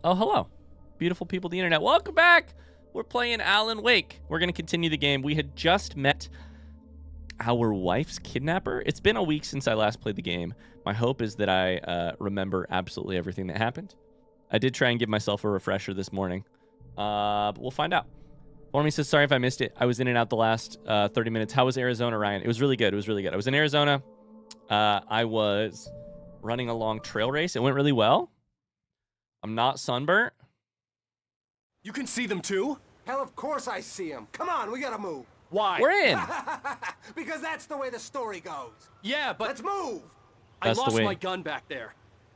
Oh, hello. Beautiful people of the internet. Welcome back. We're playing Alan Wake. We're going to continue the game. We had just met our wife's kidnapper. It's been a week since I last played the game. My hope is that I remember absolutely everything that happened. I did try and give myself a refresher this morning. But we'll find out. Formie says, sorry if I missed it. I was in and out the last 30 minutes. How was Arizona, Ryan? It was really good. It was really good. I was in Arizona. I was running a long trail race. It went really well. I'm not sunburnt. You can see them too? Hell, of course I see them. Come on, we gotta move. Why? We're in. Because that's the way the story goes. Yeah, but Let's move. I lost my gun back there.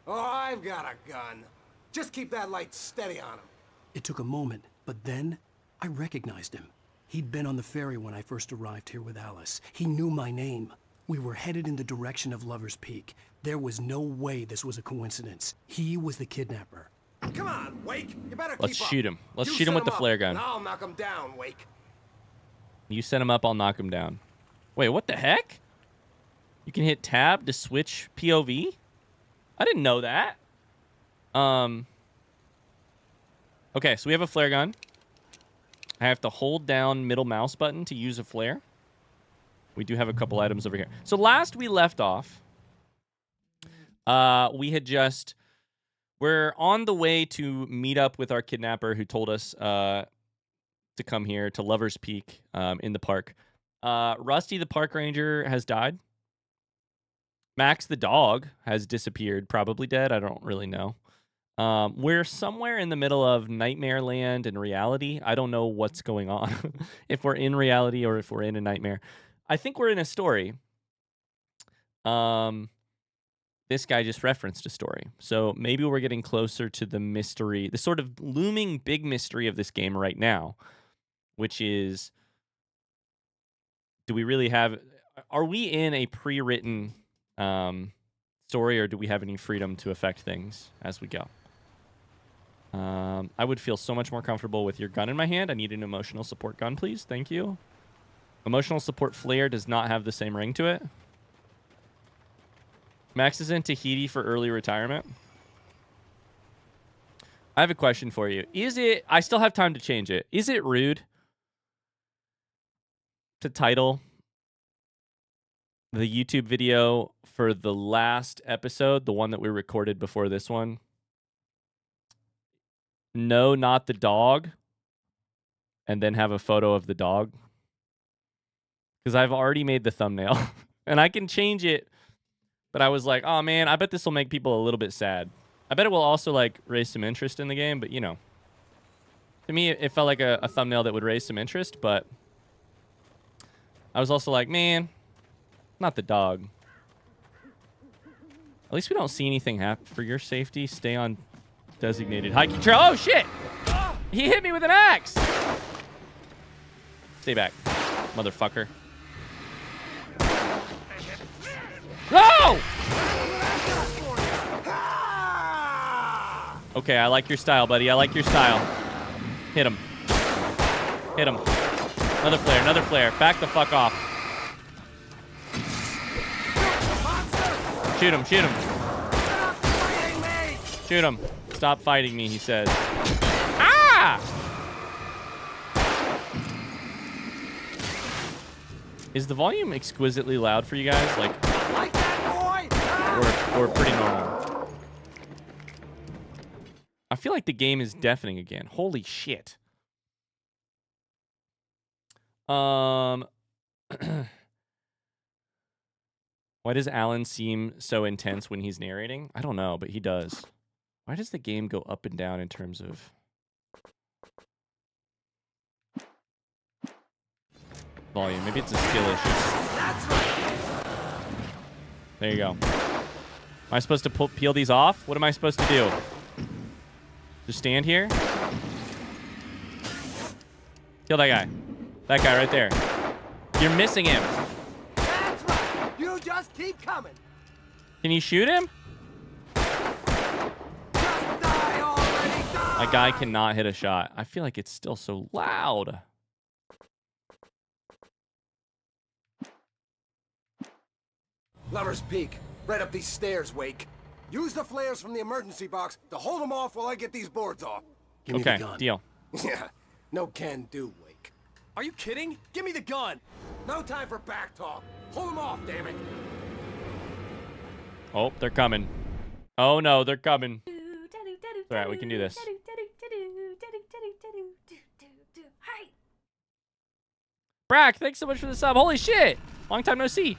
Oh, I've got a gun. Just keep that light steady on him. It took a moment, but then I recognized him. He'd been on the ferry when I first arrived here with Alice. He knew my name. We were headed in the direction of Lover's Peak. There was no way this was a coincidence. He was the kidnapper. Come on, Wake. You better Let's keep up. shoot him. Let's You shoot him set with the up, flare gun. and I'll knock him down, Wake. You set him up, I'll knock him down. Wait, what the heck? You can hit tab to switch POV? I didn't know that. Okay, so we have a flare gun. I have to hold down middle mouse button to use a flare. We do have a couple items over here. So last we left off, we had just... We're on the way to meet up with our kidnapper who told us to come here to Lover's Peak in the park. Rusty, the park ranger, has died. Max, the dog, has disappeared. Probably dead. I don't really know. We're somewhere in the middle of Nightmare Land and reality. I don't know what's going on. If we're in reality or if we're in a nightmare. I think we're in a story. This guy just referenced a story. So maybe we're getting closer to the mystery, the sort of looming big mystery of this game right now, which is, do we really have, are we in a pre-written story, or do we have any freedom to affect things as we go? I would feel so much more comfortable with your gun in my hand. I need an emotional support gun, please. Thank you. Emotional support flare does not have the same ring to it. Max is in Tahiti for early retirement. I have a question for you. Is it... I still have time to change it. Is it rude to title the YouTube video for the last episode, the one that we recorded before this one, No, Not the Dog, and then have a photo of the dog? Because I've already made the thumbnail, and I can change it. But I was like, oh, man, I bet this will make people a little bit sad. I bet it will also, like, raise some interest in the game. But, you know, to me, it felt like a thumbnail that would raise some interest. But I was also like, man, not the dog. At least we don't see anything happen. For your safety, stay on designated hiking trail. Oh, shit. He hit me with an axe. Stay back, motherfucker. No! Okay, I like your style, buddy. I like your style. Hit him. Hit him. Another flare, another flare. Back the fuck off. Shoot him, shoot him. Shoot him. Stop fighting me, he says. Ah! Is the volume exquisitely loud for you guys? Like that, boy? Or pretty normal? I feel like the game is deafening again. Holy shit. Why does Alan seem so intense when he's narrating? I don't know, but he does. Why does the game go up and down in terms of volume? Maybe it's a skill issue. There you go. Am I supposed to peel these off? What am I supposed to do? Just stand here? Kill that guy. That guy right there. You're missing him. That's right. You just keep coming. Can you shoot him? Just die already. Die. My guy cannot hit a shot. I feel like it's still so loud. Lover's Peak. Right up these stairs, Wake. Use the flares from the emergency box to hold them off while I get these boards off. Give me Okay, the gun. deal. Yeah, no can do, Wake. Are you kidding? Give me the gun. No time for back talk. Hold them off, damn it. Oh, they're coming. Oh no, they're coming. All right, we can do this. Brack, thanks so much for the sub. Holy shit! Long time no see.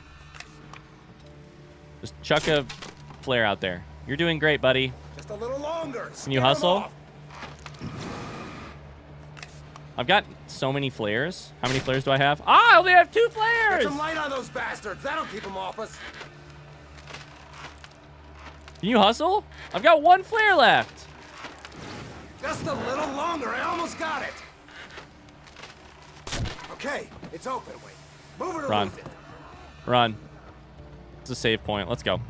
Just chuck a flare out there. You're doing great, buddy. Just a little longer. Can you hustle? I've got so many flares. How many flares do I have? Ah, I only have 2 Get flares! some light on those bastards. That'll keep them off us. Can you hustle? I've got 1 flare left. Just a little longer. I almost got it. Okay, it's open. Wait. Move it or Run. lose it. Run. It's a save point. Let's go.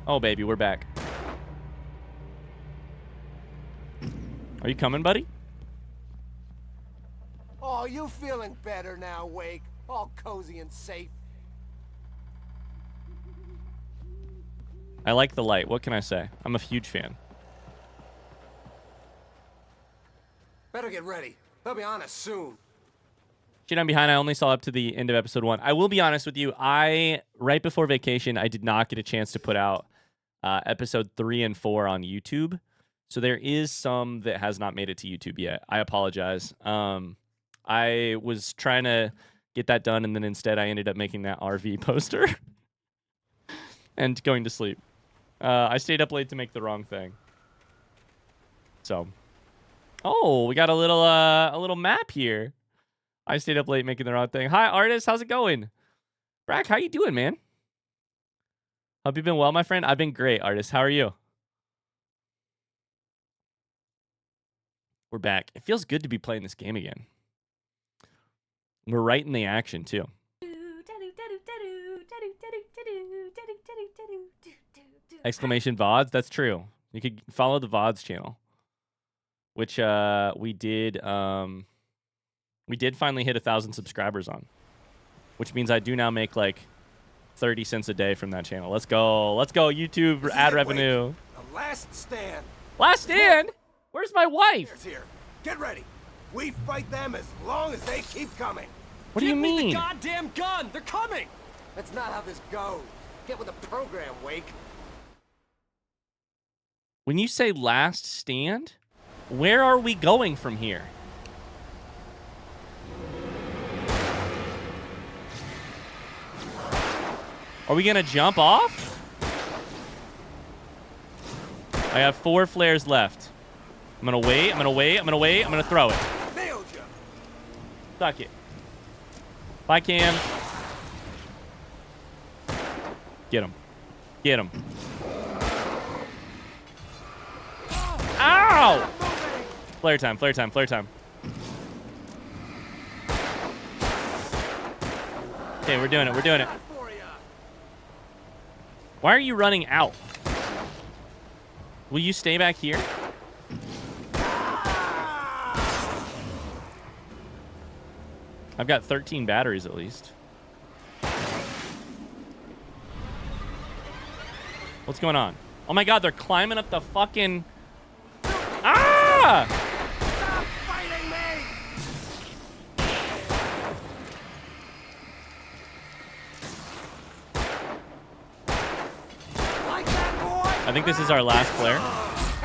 Oh, baby, we're back. Are you coming, buddy? Oh, you feeling better now, Wake? All cozy and safe. I like the light. What can I say? I'm a huge fan. Better get ready. They'll be on us soon. Shit, I'm behind. I only saw up to the end of episode 1. I will be honest with you. Right before vacation, I did not get a chance to put out episode 3 and 4 on YouTube. So there is some that has not made it to YouTube yet. I apologize. I was trying to get that done, and then instead I ended up making that RV poster and going to sleep. I stayed up late to make the wrong thing. So, oh, we got a little map here. I stayed up late making the wrong thing. Hi, artist. How's it going? Brack, how you doing, man? Hope you've been well, my friend. I've been great, artist. How are you? We're back. It feels good to be playing this game again. We're right in the action, too. Exclamation VODs. That's true. You could follow the VODs channel, which we did. We did finally hit 1,000 subscribers on, which means I do now make like 30 cents a day from that channel. Let's go. Let's go, YouTube ad revenue. The last stand. Last stand? Where's my wife? Here. Get ready. We fight them as long as they keep coming. What do you Give me mean? the goddamn gun. They're coming. That's not how this goes. Get with the program, Wake. When you say last stand, where are we going from here? Are we gonna jump off? I have 4 flares left. I'm gonna wait, I'm gonna wait, I'm gonna wait, I'm gonna throw it. Nailed you. Suck it. Bye, Cam. Get him. Get him. Ow! Flare time, flare time, flare time. Okay, we're doing it, we're doing it. Why are you running out? Will you stay back here? I've got 13 batteries at least. What's going on? Oh my god, they're climbing up the fucking... Ah! Stop fighting me! Like that, boy? I think this is our last flare.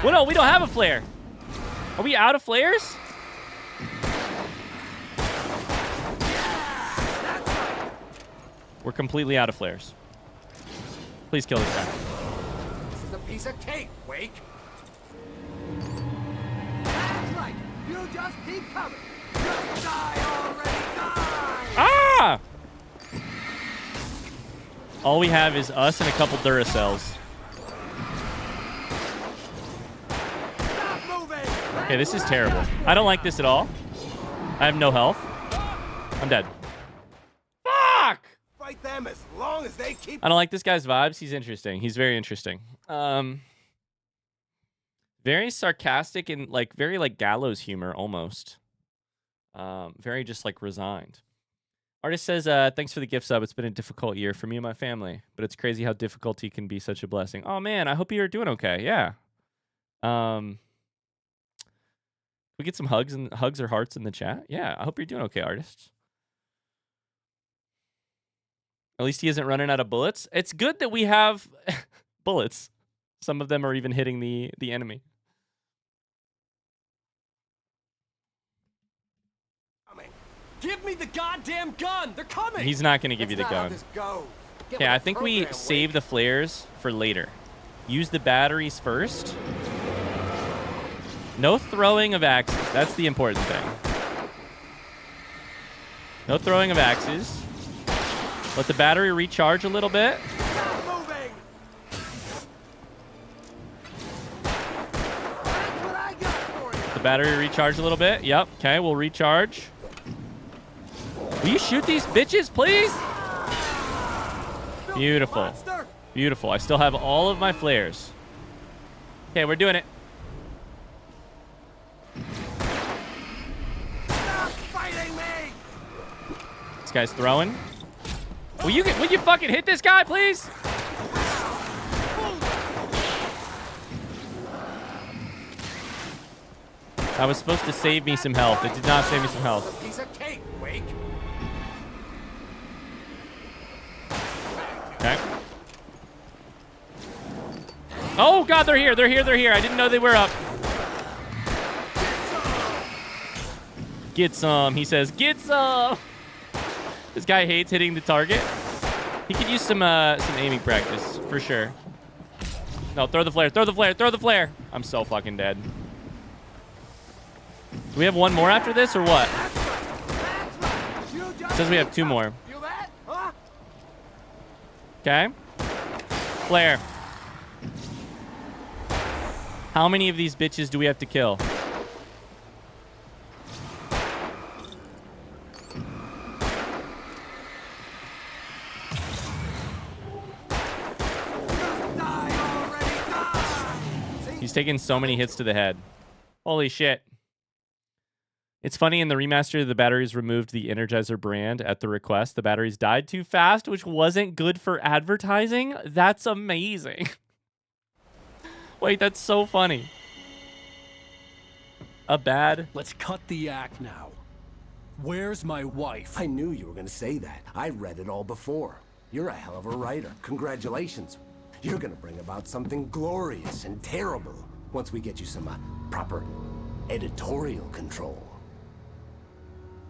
Well, no, we don't have a flare. Are we out of flares? We're completely out of flares. Please kill this guy. This is a piece of cake, Wake. That's right. You just keep coming. Just die already, die! Ah! All we have is us and a couple Duracells. Stop moving! Okay, this is terrible. I don't like this at all. I have no health. I'm dead. Fuck! Fight them as long as they keep... I don't like this guy's vibes. He's interesting. He's very interesting. Very sarcastic and like very like gallows humor almost. Very just like resigned. Artist says, thanks for the gift sub. It's been a difficult year for me and my family, but it's crazy how difficulty can be such a blessing. Oh, man, I hope you're doing okay. Yeah. We get some hugs or hearts in the chat. Yeah, I hope you're doing okay, artists. At least he isn't running out of bullets. It's good that we have bullets. Some of them are even hitting the enemy. Give me the goddamn gun! They're coming! He's not going to give you the gun. Okay, I think we save the flares for later. Use the batteries first. No throwing of axes. That's the important thing. No throwing of axes. Let the battery recharge a little bit. Stop moving! That's what I got for you! The battery recharge a little bit. Yep. Okay, we'll recharge. Will you shoot these bitches, please? Beautiful. Monster! Beautiful. I still have all of my flares. Okay, we're doing it. Stop fighting me! This guy's throwing. Will you fucking hit this guy, please? That was supposed to save me some health. It did not save me some health. Piece of cake, Wake. Okay. Oh, God, they're here. They're here. They're here. I didn't know they were up. Get some. He says, get some. This guy hates hitting the target. He could use some aiming practice, for sure. No, throw the flare. Throw the flare. Throw the flare. I'm so fucking dead. Do we have one more after this, or what? It says we have two more. Feel that? Huh? Okay. Flare. How many of these bitches do we have to kill? Die already, die! He's taking so many hits to the head. Holy shit. It's funny, in the remaster, the batteries removed the Energizer brand at the request. The batteries died too fast, which wasn't good for advertising. That's amazing. Wait, that's so funny. A bad... Let's cut the act now. Where's my wife? I knew you were going to say that. I read it all before. You're a hell of a writer. Congratulations. You're going to bring about something glorious and terrible once we get you some proper editorial control.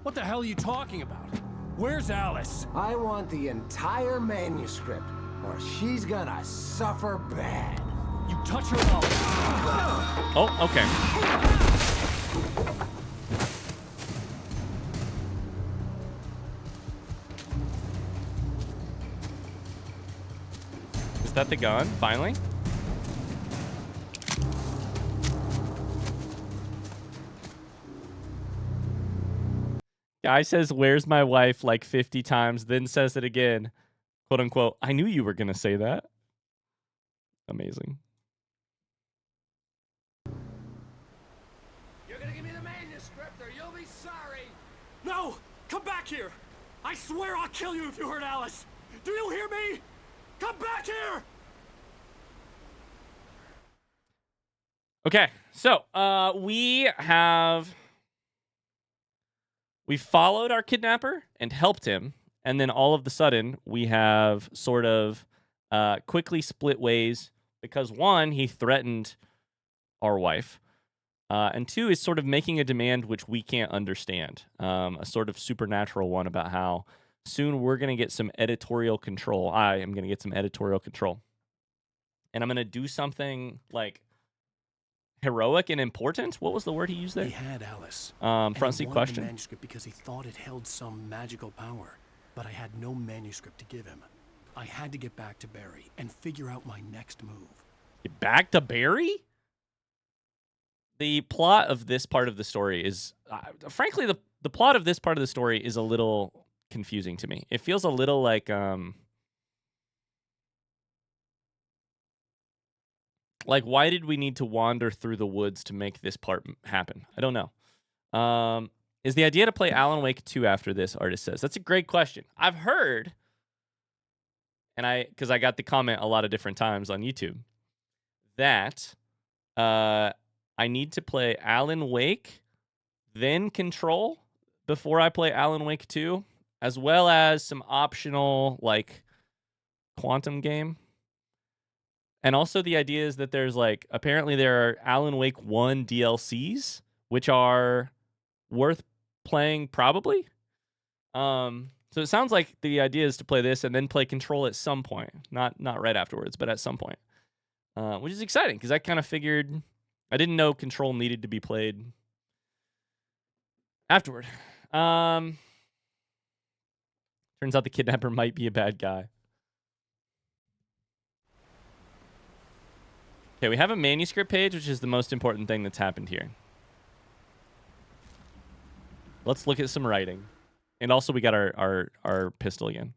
What the hell are you talking about? Where's Alice? I want the entire manuscript, or she's gonna suffer bad. You touch her up. Oh, okay. Is that the gun, finally? Guy says, where's my wife, like 50 times, then says it again. Quote unquote, I knew you were going to say that. Amazing. You're gonna give me the manuscript or you'll be sorry! No! Come back here! I swear I'll kill you if you hurt Alice! Do you hear me? Come back here! Okay, so we followed our kidnapper and helped him, and then all of a sudden we have sort of quickly split ways because, one, he threatened our wife, and two, is sort of making a demand which we can't understand, a sort of supernatural one about how soon we're going to get some editorial control. I am going to get some editorial control, and I'm going to do something like heroic and important. What was the word he used there? He had Alice. Front seat The question. manuscript because he thought it held some magical power, but I had no manuscript to give him. I had to get back to Barry and figure out my next move. Get back to Barry? The plot of this part of the story is, frankly, the plot of this part of the story is a little confusing to me. It feels a little like why did we need to wander through the woods to make this part happen? I don't know. Is the idea to play Alan Wake 2 after this, artist says. That's a great question. I've heard, and because I got the comment a lot of different times on YouTube, that I need to play Alan Wake, then Control before I play Alan Wake 2, as well as some optional, like, quantum game. And also the idea is that there's, like, apparently there are Alan Wake 1 DLCs, which are worth playing probably. So it sounds like the idea is to play this and then play Control at some point. Not right afterwards, but at some point. Which is exciting, because I kind of figured... I didn't know Control needed to be played afterward. Turns out the kidnapper might be a bad guy. Okay, we have a manuscript page, which is the most important thing that's happened here. Let's look at some writing. And also we got our pistol again.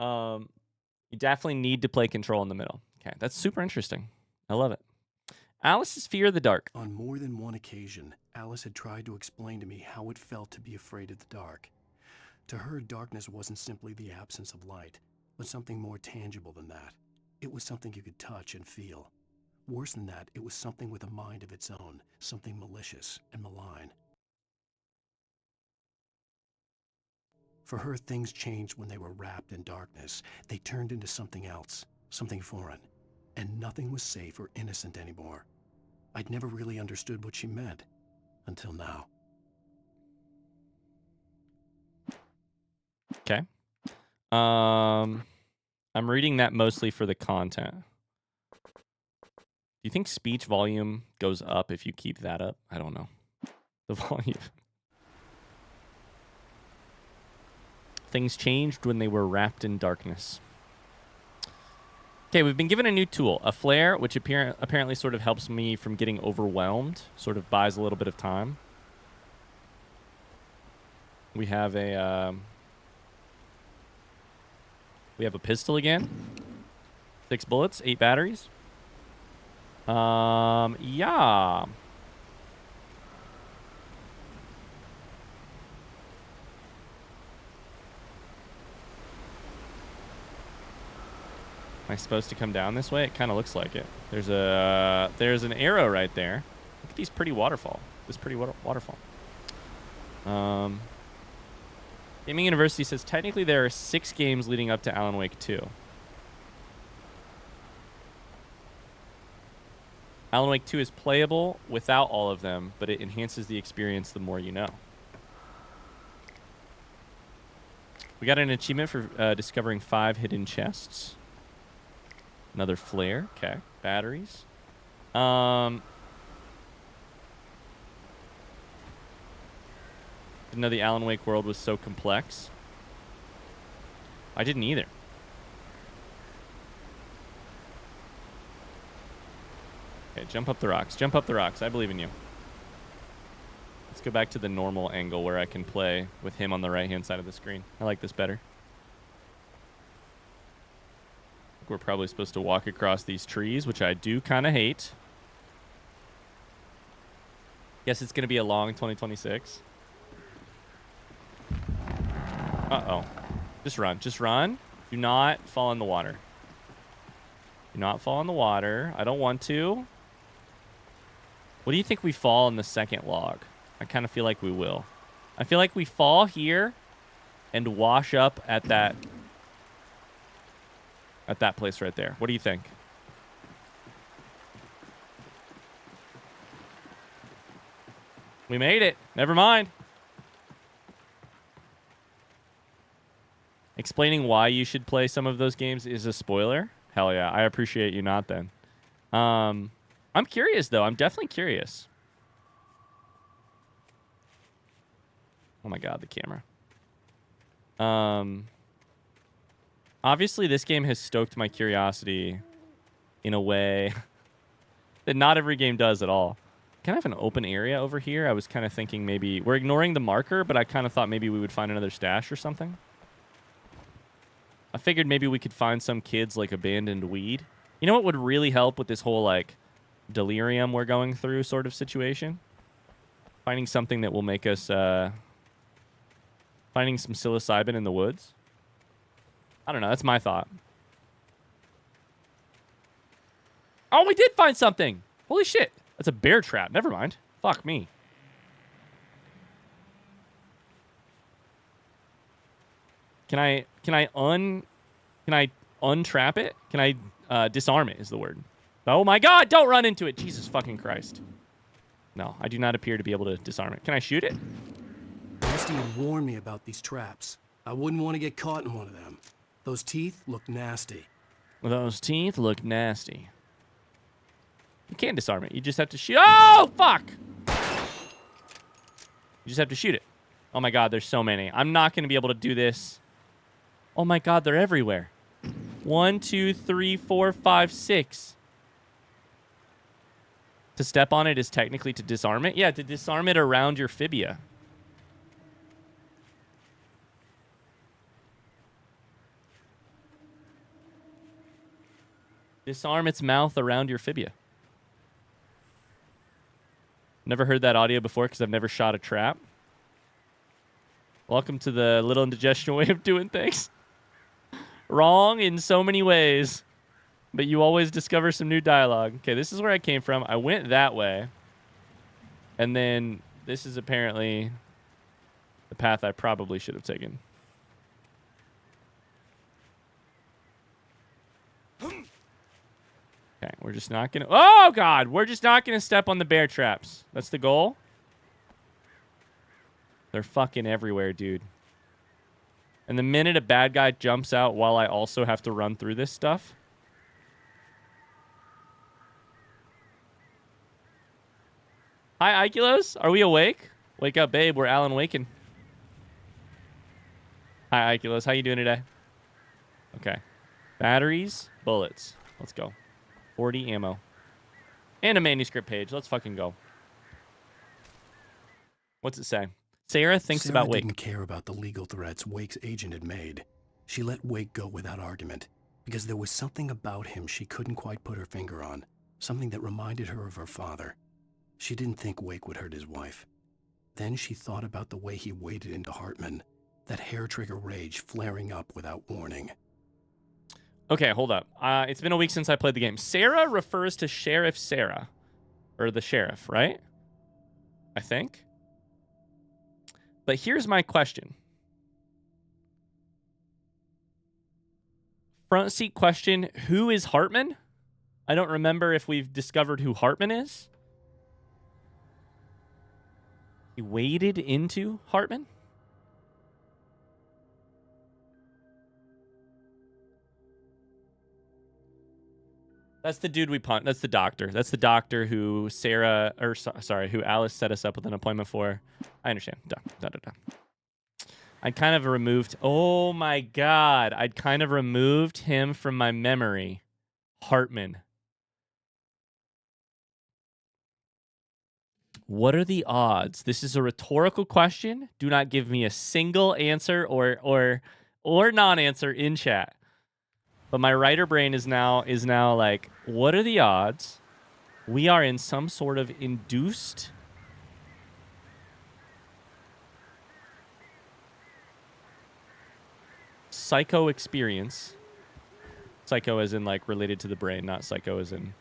You definitely need to play Control in the middle. Okay, that's super interesting. I love it. Alice's fear of the dark. On more than one occasion, Alice had tried to explain to me how it felt to be afraid of the dark. To her, darkness wasn't simply the absence of light, but something more tangible than that. It was something you could touch and feel. Worse than that, it was something with a mind of its own, something malicious and malign. For her, things changed when they were wrapped in darkness. They turned into something else, something foreign. And nothing was safe or innocent anymore. I'd never really understood what she meant, until now. Okay. I'm reading that mostly for the content. Do you think speech volume goes up if you keep that up? I don't know. The volume. Things changed when they were wrapped in darkness. Okay, we've been given a new tool, a flare, which apparently sort of helps me from getting overwhelmed, sort of buys a little bit of time. We have a pistol again. 6 bullets, 8 batteries. Yeah. Am I supposed to come down this way? It kind of looks like it. There's an arrow right there. Look at these pretty waterfall. This pretty waterfall. Gaming University says technically there are 6 games leading up to Alan Wake 2. Alan Wake 2 is playable without all of them, but it enhances the experience the more you know. We got an achievement for discovering 5 hidden chests. Another flare. Okay. Batteries. Didn't know the Alan Wake world was so complex. I didn't either. Okay, jump up the rocks. Jump up the rocks. I believe in you. Let's go back to the normal angle where I can play with him on the right-hand side of the screen. I like this better. We're probably supposed to walk across these trees, which I do kind of hate. Guess it's going to be a long 2026. Uh-oh. Just run. Just run. Do not fall in the water. Do not fall in the water. I don't want to. What do you think we fall in the second log? I kind of feel like we will. I feel like we fall here and wash up at that place right there. What do you think? We made it. Never mind. Explaining why you should play some of those games is a spoiler. Hell yeah. I appreciate you not then. I'm curious, though. I'm definitely curious. Oh, my God, the camera. Obviously, this game has stoked my curiosity in a way that not every game does at all. Kind of an open area over here. I was kind of thinking maybe... We're ignoring the marker, but I kind of thought maybe we would find another stash or something. I figured maybe we could find some kid's, like, abandoned weed. You know what would really help with this whole, like, delirium we're going through sort of situation? If Finding something that will make us, finding some psilocybin in the woods. I don't know. That's my thought. Oh, we did find something. Holy shit. That's a bear trap. Never mind. Fuck me. Can I untrap it? Can I disarm it is the word. Oh my god, don't run into it. Jesus fucking Christ. No, I do not appear to be able to disarm it. Can I shoot it? Rusty had warned me about these traps. I wouldn't want to get caught in one of them. Those teeth look nasty. Those teeth look nasty. You can't disarm it. You just have to shoot. Oh, fuck! You just have to shoot it. Oh my god, there's so many. I'm not going to be able to do this. Oh my god, they're everywhere. 1, 2, 3, 4, 5, 6. To step on it is technically to disarm it? Yeah, to disarm it around your fibia. Disarm its mouth around your fibia. Never heard that audio before because I've never shot a trap. Welcome to the little indigestion way of doing things. Wrong in so many ways. But you always discover some new dialogue. Okay, this is where I came from. I went that way. And then this is apparently the path I probably should have taken. Okay, we're just not going to... Oh, God! We're just not going to step on the bear traps. That's the goal? They're fucking everywhere, dude. And the minute a bad guy jumps out while I also have to run through this stuff... Hi, Ikulos. Are we awake? Wake up, babe. We're Alan Waking. Hi, Ikulos. How you doing today? Okay. Batteries, bullets. Let's go. 40 ammo. And a manuscript page. Let's fucking go. What's it say? Sarah thinks Sarah about Wake. didn't care about the legal threats Wake's agent had made. She let Wake go without argument because there was something about him she couldn't quite put her finger on. Something that reminded her of her father. She didn't think Wake would hurt his wife. Then she thought about the way he waded into Hartman, that hair-trigger rage flaring up without warning. Okay, hold up. It's been a week since I played the game. Sarah refers to Sheriff Sarah. Or the sheriff, right? I think. But here's my question. Front seat question, who is Hartman? I don't remember if we've discovered who Hartman is. He waded into Hartman? That's the dude we punt. That's the doctor. That's the doctor who Sarah, or sorry, who Alice set us up with an appointment for. I understand. I'd kind of removed, oh my God. I'd kind of removed him from my memory. Hartman. What are the odds? This is a rhetorical question. Do not give me a single answer or non-answer in chat. But my writer brain is now like, what are the odds we are in some sort of induced psycho experience? Psycho as in like related to the brain, not psycho as in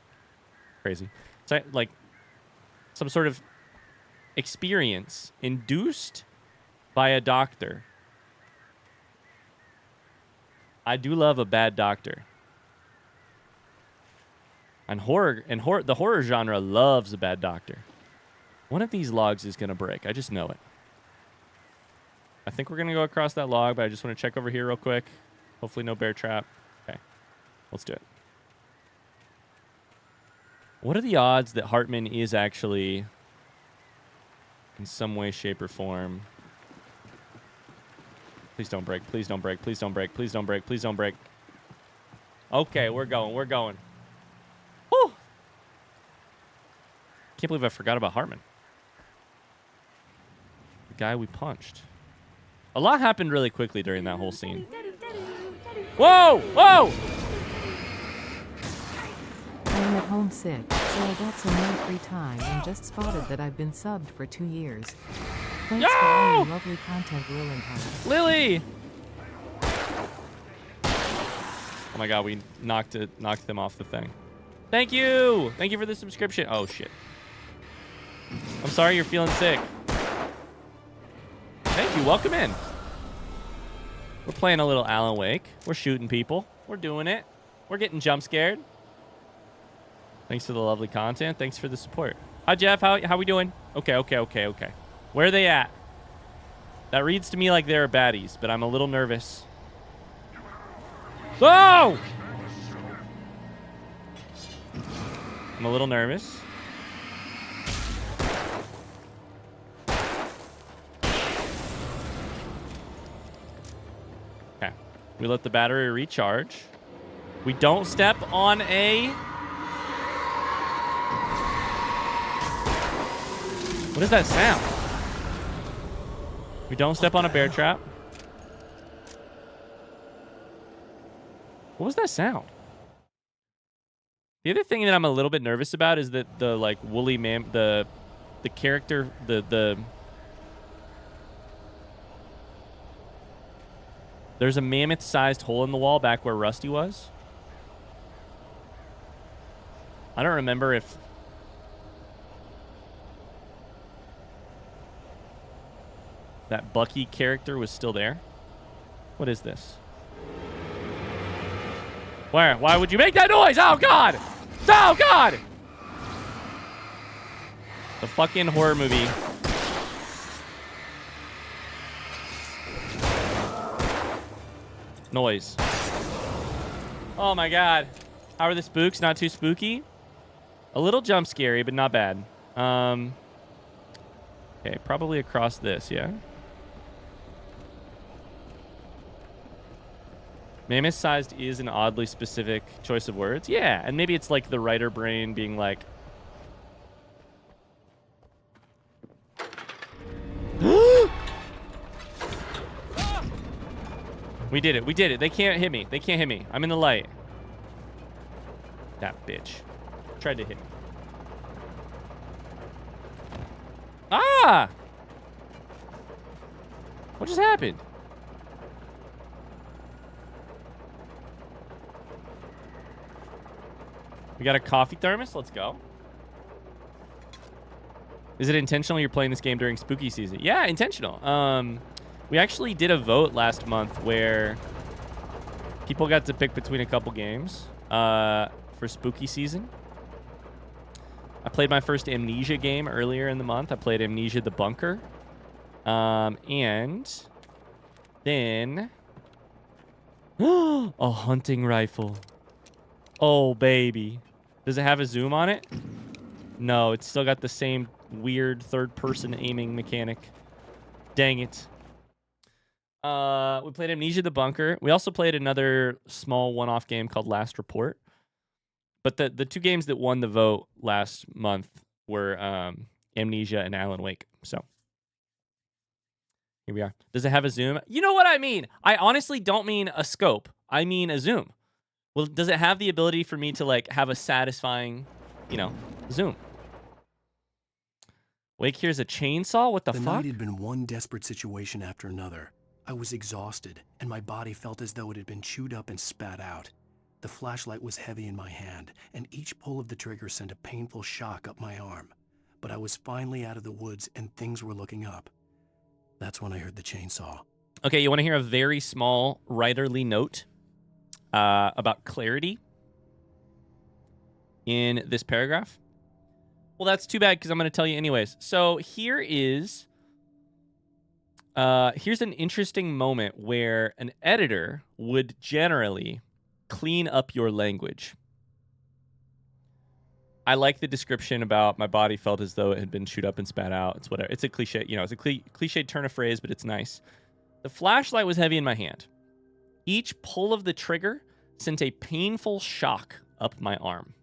crazy. So like some sort of experience induced by a doctor. I do love a bad doctor. And the horror genre loves a bad doctor. One of these logs is going to break. I just know it. I think we're going to go across that log, but I just want to check over here real quick. Hopefully no bear trap. Okay. Let's do it. What are the odds that Hartman is actually in some way, shape, or form? Please don't break. Please don't break. Please don't break. Please don't break. Please don't break. Okay, we're going. We're going. Whew. Can't believe I forgot about Hartman. The guy we punched. A lot happened really quickly during that whole scene. Whoa! Whoa! I'm at home sick. So I got some more free time and just spotted that I've been subbed for 2 years. Thanks Yo! for all your lovely content, Will and House. Lily! Oh my god, we knocked them off the thing. Thank you! Thank you for the subscription. Oh, shit. I'm sorry you're feeling sick. Thank you. Welcome in. We're playing a little Alan Wake. We're shooting people. We're doing it. We're getting jump scared. Thanks for the lovely content. Thanks for the support. Hi, Jeff. How we doing? Okay. Where are they at? That reads to me like they're baddies, but I'm a little nervous. Whoa! I'm a little nervous. Okay. We let the battery recharge. We don't step on a... What is that sound? We don't step on a bear trap. What was that sound? The other thing that I'm a little bit nervous about is that the like woolly man, the character, there's a mammoth-sized hole in the wall back where Rusty was. I don't remember if that Bucky character was still there. What is this? Where? Why would you make that noise? Oh, God! Oh, God! The fucking horror movie. Noise. Oh, my God. How are the spooks? Not too spooky? A little jump scary, but not bad. Okay, probably across this, yeah? Mammoth-sized is an oddly specific choice of words. Yeah, and maybe it's like the writer brain being like... We did it. We did it. They can't hit me. They can't hit me. I'm in the light. That bitch. Tried to hit me. Ah! What just happened? We got a coffee thermos. Let's go. Is it intentional you're playing this game during spooky season? Yeah, intentional. We actually did a vote last month where people got to pick between a couple games for spooky season. I played my first Amnesia game earlier in the month. I played Amnesia the Bunker. And then... a hunting rifle. Oh, baby. Does it have a zoom on it? No, it's still got the same weird third-person aiming mechanic. Dang it. We played Amnesia the Bunker. We also played another small one-off game called Last Report. But the two games that won the vote last month were Amnesia and Alan Wake. So here we are. Does it have a zoom? You know what I mean. I honestly don't mean a scope. I mean a zoom. Well, does it have the ability for me to like have a satisfying, zoom? Wake here's a chainsaw? What the fuck? The night had been one desperate situation after another. I was exhausted, and my body felt as though it had been chewed up and spat out. The flashlight was heavy in my hand, and each pull of the trigger sent a painful shock up my arm. But I was finally out of the woods, and things were looking up. That's when I heard the chainsaw. Okay, you want to hear a very small writerly note about clarity in this paragraph? Well, that's too bad because I'm going to tell you anyways. So here's an interesting moment where an editor would generally clean up your language. I like the description about my body felt as though it had been chewed up and spat out. It's whatever. It's a cliche, it's a cliche turn of phrase, but it's nice. The flashlight was heavy in my hand. Each pull of the trigger sent a painful shock up my arm.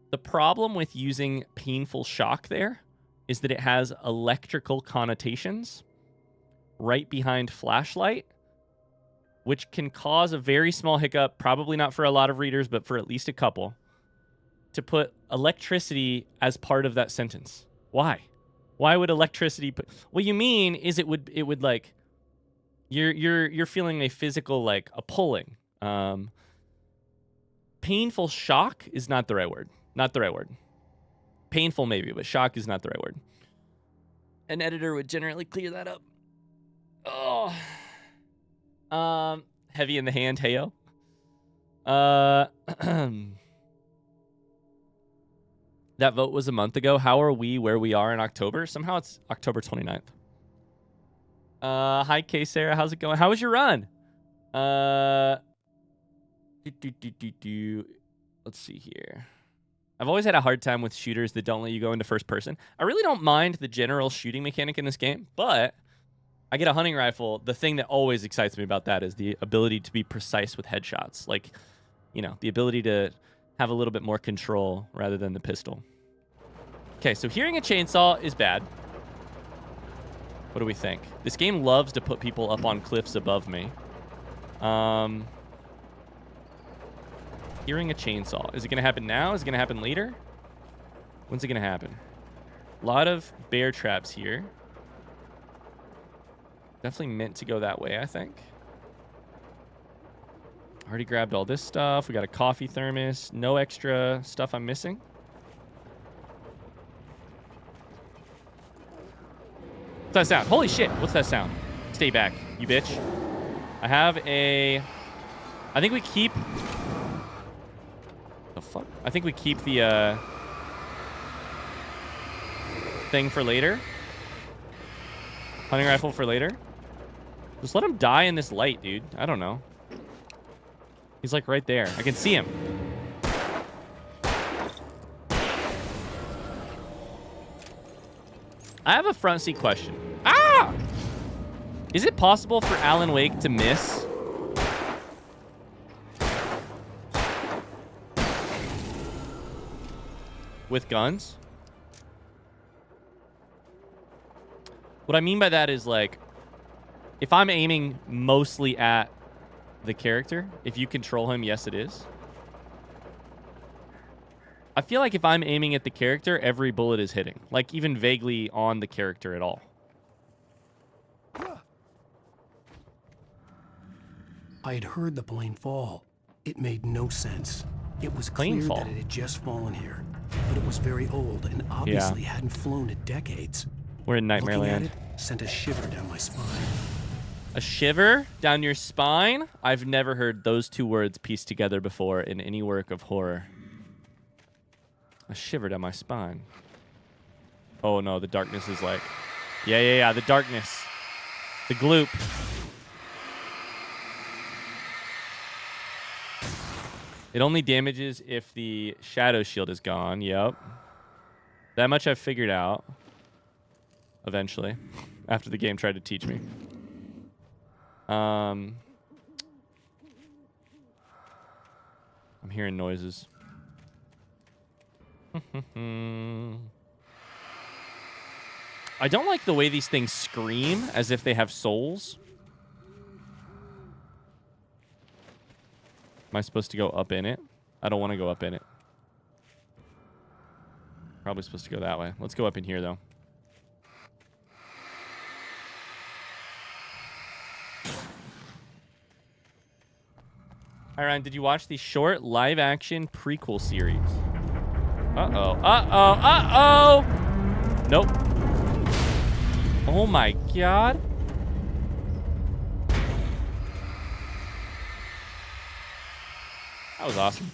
The problem with using painful shock there is that it has electrical connotations right behind flashlight, which can cause a very small hiccup, probably not for a lot of readers, but for at least a couple. to put electricity as part of that sentence. Why? Why would electricity put... What you mean is it would like... You're feeling a physical, like, a pulling. Painful shock is not the right word. Not the right word. Painful maybe, but shock is not the right word. An editor would generally clear that up. Oh. Heavy in the hand, heyo. That vote was a month ago. How are we where we are in October? Somehow it's October 29th. Hi, K. Sarah. How's it going? How was your run? Let's see here. I've always had a hard time with shooters that don't let you go into first person. I really don't mind the general shooting mechanic in this game, but I get a hunting rifle. The thing that always excites me about that is the ability to be precise with headshots. Like, you know, the ability to have a little bit more control rather than the pistol. Okay, so hearing a chainsaw is bad. What do we think? This game loves to put people up on cliffs above me. Hearing a chainsaw. Is it going to happen now? Is it going to happen later? When's it going to happen? A lot of bear traps here. Definitely meant to go that way, I think. Already grabbed all this stuff. We got a coffee thermos. No extra stuff I'm missing. What's that sound? Holy shit. What's that sound? Stay back, you bitch. I have a... I think we keep... The fuck? I think we keep the thing for later. Hunting rifle for later. Just let him die in this light, dude. I don't know. He's like right there. I can see him. I have a front seat question. Ah! Is it possible for Alan Wake to miss? With guns? What I mean by that is, like, if I'm aiming mostly at the character, if you control him, yes, it is. I feel like if I'm aiming at the character, every bullet is hitting. Like, even vaguely on the character at all. I had heard the plane fall. It made no sense. It was Plane clear fall. that it had just fallen here, but it was very old and obviously hadn't flown in decades. We're in Nightmare Looking Land. at it sent a shiver down my spine. A shiver down your spine? I've never heard those two words pieced together before in any work of horror. A shiver down my spine. Oh no, the darkness is like... Yeah, the darkness. The gloop. It only damages if the shadow shield is gone. Yep. That much I've figured out. Eventually. After the game tried to teach me. I'm hearing noises. I don't like the way these things scream as if they have souls. Am I supposed to go up in it? I don't want to go up in it. Probably supposed to go that way. Let's go up in here, though. Hi, Ryan. Did you watch the short live-action prequel series? Uh-oh. Uh-oh. Uh-oh! Nope. Oh, my God. That was awesome.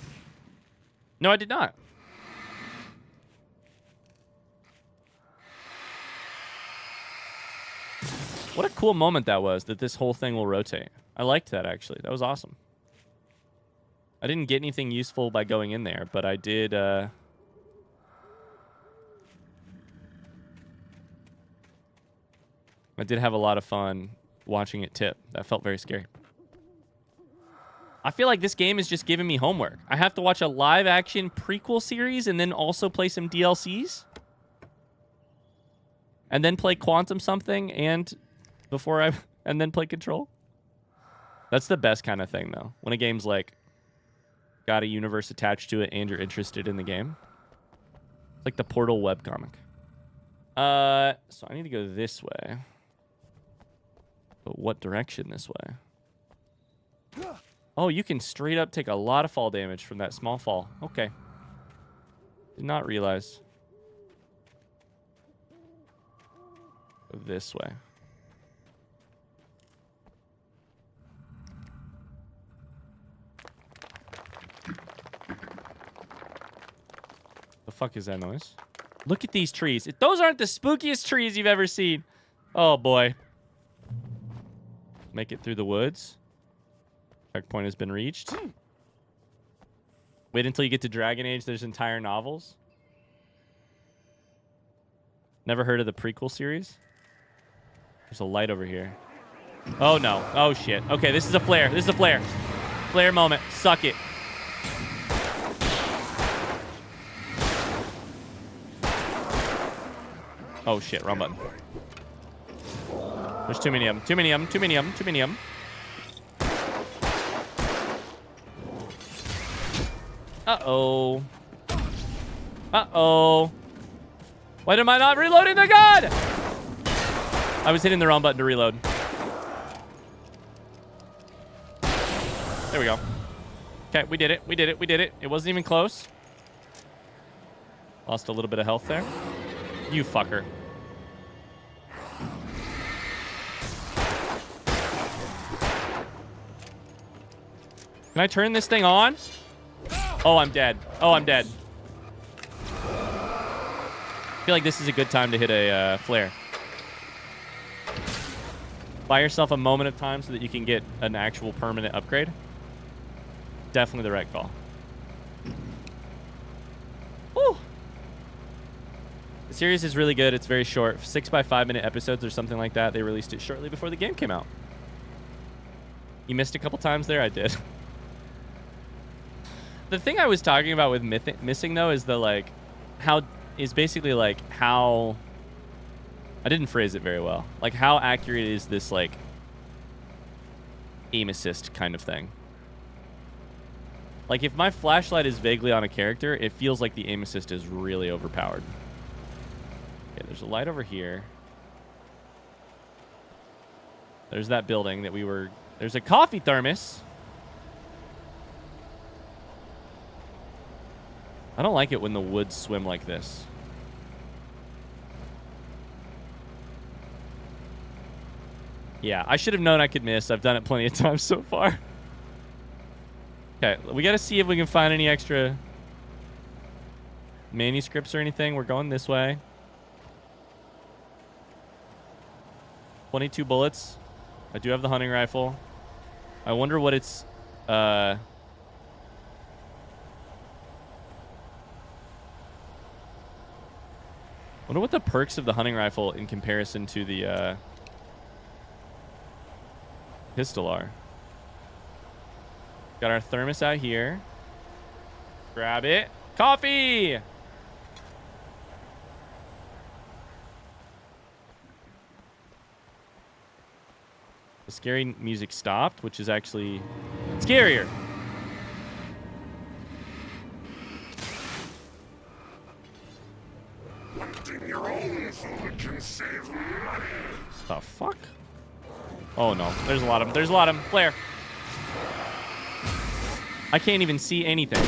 No, I did not. What a cool moment that was, that this whole thing will rotate. I liked that, actually. That was awesome. I didn't get anything useful by going in there, but I did... I did have a lot of fun watching it tip. That felt very scary. I feel like this game is just giving me homework. I have to watch a live-action prequel series and then also play some DLCs? And then play Quantum something and then play Control? That's the best kind of thing, though. When a game's like, got a universe attached to it and you're interested in the game. It's like the Portal webcomic. So I need to go this way. But what direction this way? Oh, you can straight up take a lot of fall damage from that small fall. Okay. Did not realize. Go this way. The fuck is that noise? Look at these trees. Those aren't the spookiest trees you've ever seen. Oh, boy. Make it through the woods. Checkpoint has been reached. Wait until you get to Dragon Age. There's entire novels. Never heard of the prequel series? There's a light over here. Oh, no. Oh, shit. Okay, this is a flare. This is a flare. Flare moment. Suck it. Oh, shit. Wrong button. There's too many of them. Too many of them. Too many of them. Too many of them. Uh-oh. Uh-oh. Why am I not reloading the gun? I was hitting the wrong button to reload. There we go. Okay, we did it. We did it. We did it. It wasn't even close. Lost a little bit of health there. You fucker. Can I turn this thing on? Oh, I'm dead. Oh, I'm dead. I feel like this is a good time to hit a flare. Buy yourself a moment of time so that you can get an actual permanent upgrade. Definitely the right call. Woo! The series is really good. It's very short. 6 by 5 minute episodes or something like that. They released it shortly before the game came out. You missed a couple times there? I did. The thing I was talking about with missing, though, is the, like, how... is basically, like, how... I didn't phrase it very well. Like, how accurate is this, like, aim assist kind of thing? Like, if my flashlight is vaguely on a character, it feels like the aim assist is really overpowered. Okay, there's a light over here. There's that building that we were... There's a coffee thermos. I don't like it when the woods swim like this. Yeah, I should have known I could miss. I've done it plenty of times so far. Okay, we got to see if we can find any extra manuscripts or anything. We're going this way. 22 bullets. I do have the hunting rifle. I wonder what it's... wonder what the perks of the hunting rifle in comparison to the pistol are. Got our thermos out here. Grab it. Coffee! The scary music stopped, which is actually scarier. Your own food can save money. The fuck? Oh no, there's a lot of them. There's a lot of them. Flare. I can't even see anything.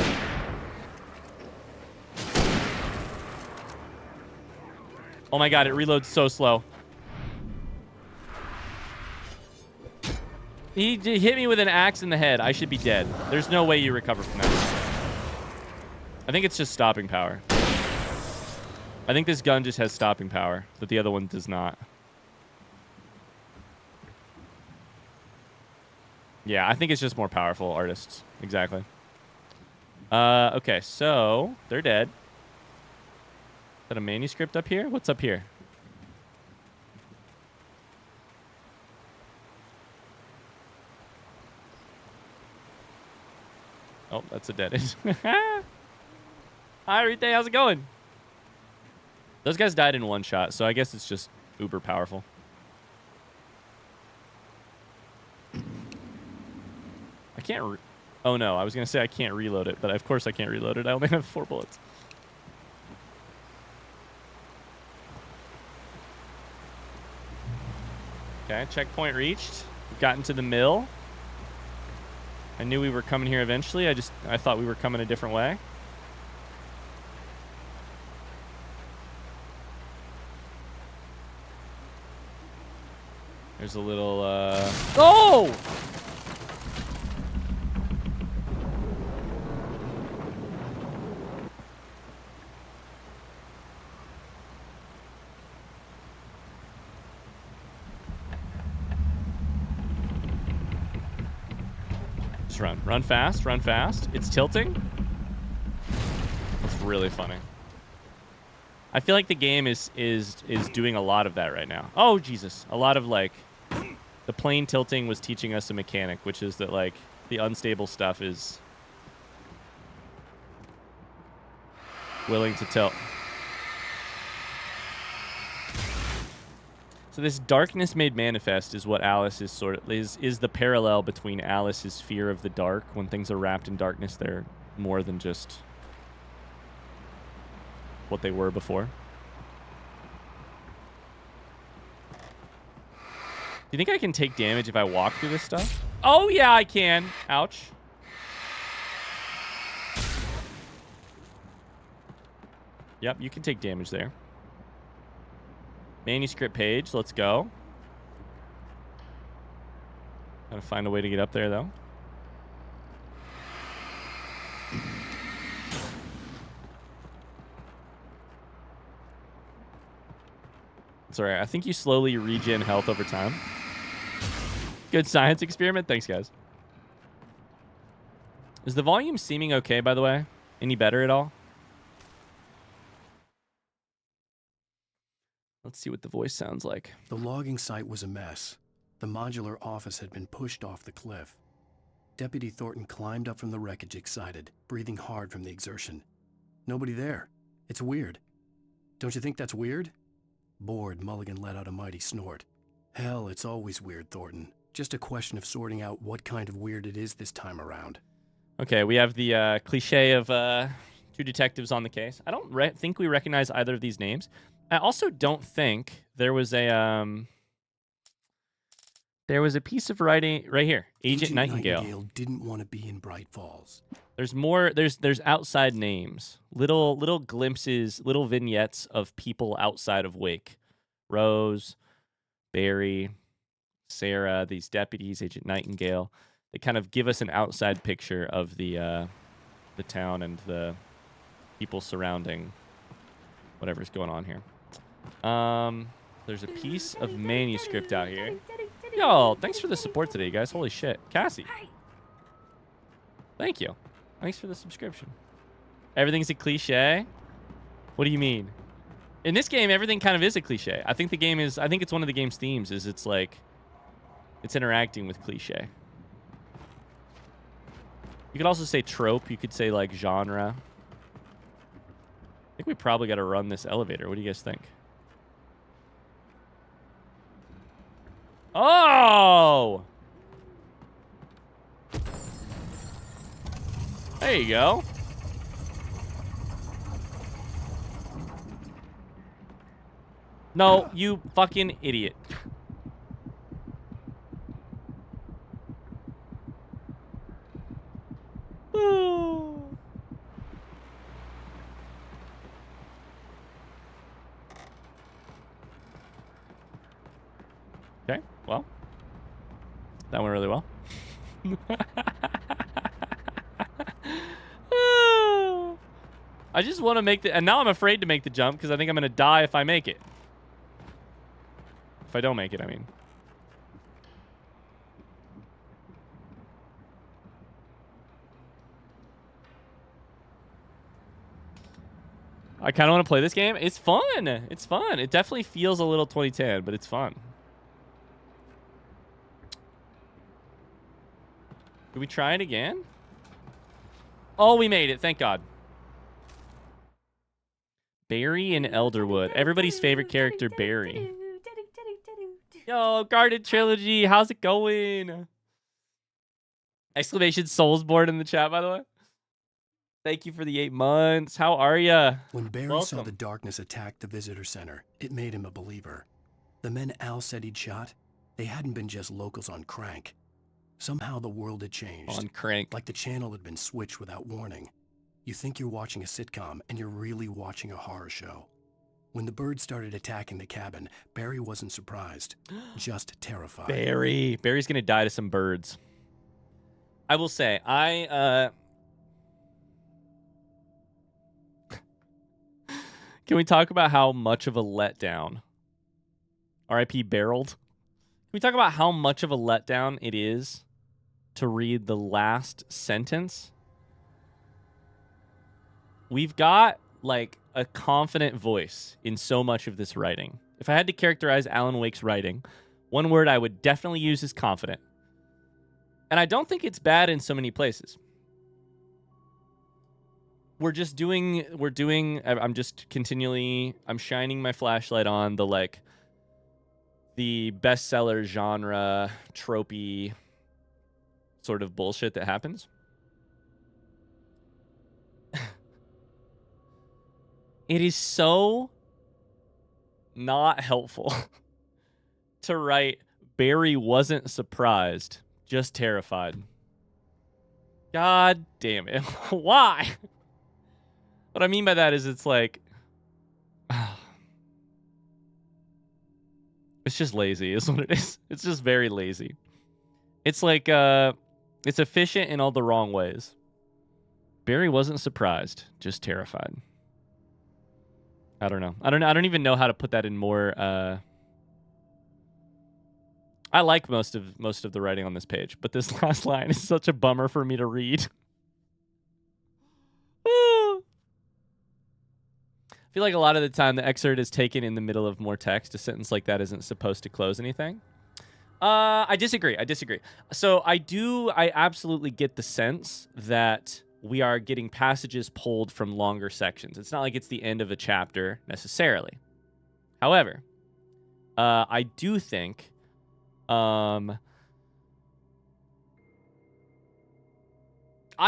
Oh my god, it reloads so slow. He hit me with an axe in the head. I should be dead. There's no way you recover from that. I think it's just stopping power. I think this gun just has stopping power, but the other one does not. Yeah, I think it's just more powerful artists. Exactly. Okay, so they're dead. Is that a manuscript up here? What's up here? Oh, that's a dead end. Hi, Rite. How's it going? Those guys died in one shot, so I guess it's just uber powerful. I can't... Oh no, I was gonna say I can't reload it, but of course I can't reload it. I only have 4 bullets. Okay, checkpoint reached. We've gotten to the mill. I knew we were coming here eventually. I thought we were coming a different way. There's a little, Oh! Just run. Run fast. Run fast. It's tilting. That's really funny. I feel like the game is doing a lot of that right now. Oh, Jesus. A lot of, like, the plane tilting was teaching us a mechanic, which is that, like, the unstable stuff is willing to tilt. So this darkness made manifest is what Alice is is the parallel between Alice's fear of the dark. When things are wrapped in darkness, they're more than just what they were before. Do you think I can take damage if I walk through this stuff? Oh, yeah, I can. Ouch. Yep, you can take damage there. Manuscript page. Let's go. Gotta find a way to get up there, though. It's alright. I think you slowly regen health over time. Good science experiment. Thanks, guys. Is the volume seeming okay, by the way? Any better at all? Let's see what the voice sounds like. The logging site was a mess. The modular office had been pushed off the cliff. Deputy Thornton climbed up from the wreckage excited, breathing hard from the exertion. Nobody there. It's weird. Don't you think that's weird? Bored, Mulligan let out a mighty snort. Hell, it's always weird, Thornton. Just a question of sorting out what kind of weird it is this time around. Okay, we have the cliche of 2 detectives on the case. I don't think we recognize either of these names. I also don't think there was a piece of writing right here. Agent Nightingale didn't want to be in Bright Falls. There's more. There's outside names, little glimpses, little vignettes of people outside of Wake. Rose, Barry, Sarah, these deputies, Agent Nightingale. They kind of give us an outside picture of the town and the people surrounding whatever's going on here. There's a piece of manuscript out here. Yo, thanks for the support today, guys. Holy shit. Cassie. Thank you. Thanks for the subscription. Everything's a cliche? What do you mean? In this game, everything kind of is a cliche. I think it's one of the game's themes is it's like, it's interacting with cliche. You could also say trope. You could say like genre. I think we probably got to run this elevator. What do you guys think? Oh! There you go. No, you fucking idiot. Okay, well. That went really well. I just want to make the... And now I'm afraid to make the jump because I think I'm going to die if I make it. If I don't make it, I mean. I kind of want to play this game. It's fun. It's fun. It definitely feels a little 2010, but it's fun. Did we try it again? Oh, we made it. Thank God. Barry and Elderwood. Everybody's favorite character, Barry. Yo, Guarded Trilogy. How's it going? Exclamation Soulsborne in the chat, by the way. Thank you for the 8 months. How are ya? When Barry saw Welcome. the darkness attack the visitor center, it made him a believer. The men Al said he'd shot, they hadn't been just locals on crank. Somehow the world had changed. On crank. Like the channel had been switched without warning. You think you're watching a sitcom, and you're really watching a horror show. When the birds started attacking the cabin, Barry wasn't surprised, just terrified. Barry's gonna die to some birds. I will say, can we talk about how much of a letdown? R.I.P. Barreled. Can we talk about how much of a letdown it is to read the last sentence? We've got, like, a confident voice in so much of this writing. If I had to characterize Alan Wake's writing, one word I would definitely use is confident. And I don't think it's bad in so many places. I'm just continually, I'm shining my flashlight on the bestseller genre, tropey sort of bullshit that happens. It is so not helpful to write, Barry wasn't surprised, just terrified. God damn it. Why? What I mean by that is it's like, it's just lazy is what it is. It's just very lazy. It's like, it's efficient in all the wrong ways. Barry wasn't surprised, just terrified. I don't know. I don't even know how to put that in more. I like most of the writing on this page, but this last line is such a bummer for me to read. I feel like a lot of the time the excerpt is taken in the middle of more text. A sentence like that isn't supposed to close anything. I disagree. So I absolutely get the sense that we are getting passages pulled from longer sections. It's not like it's the end of a chapter necessarily. However, I do think I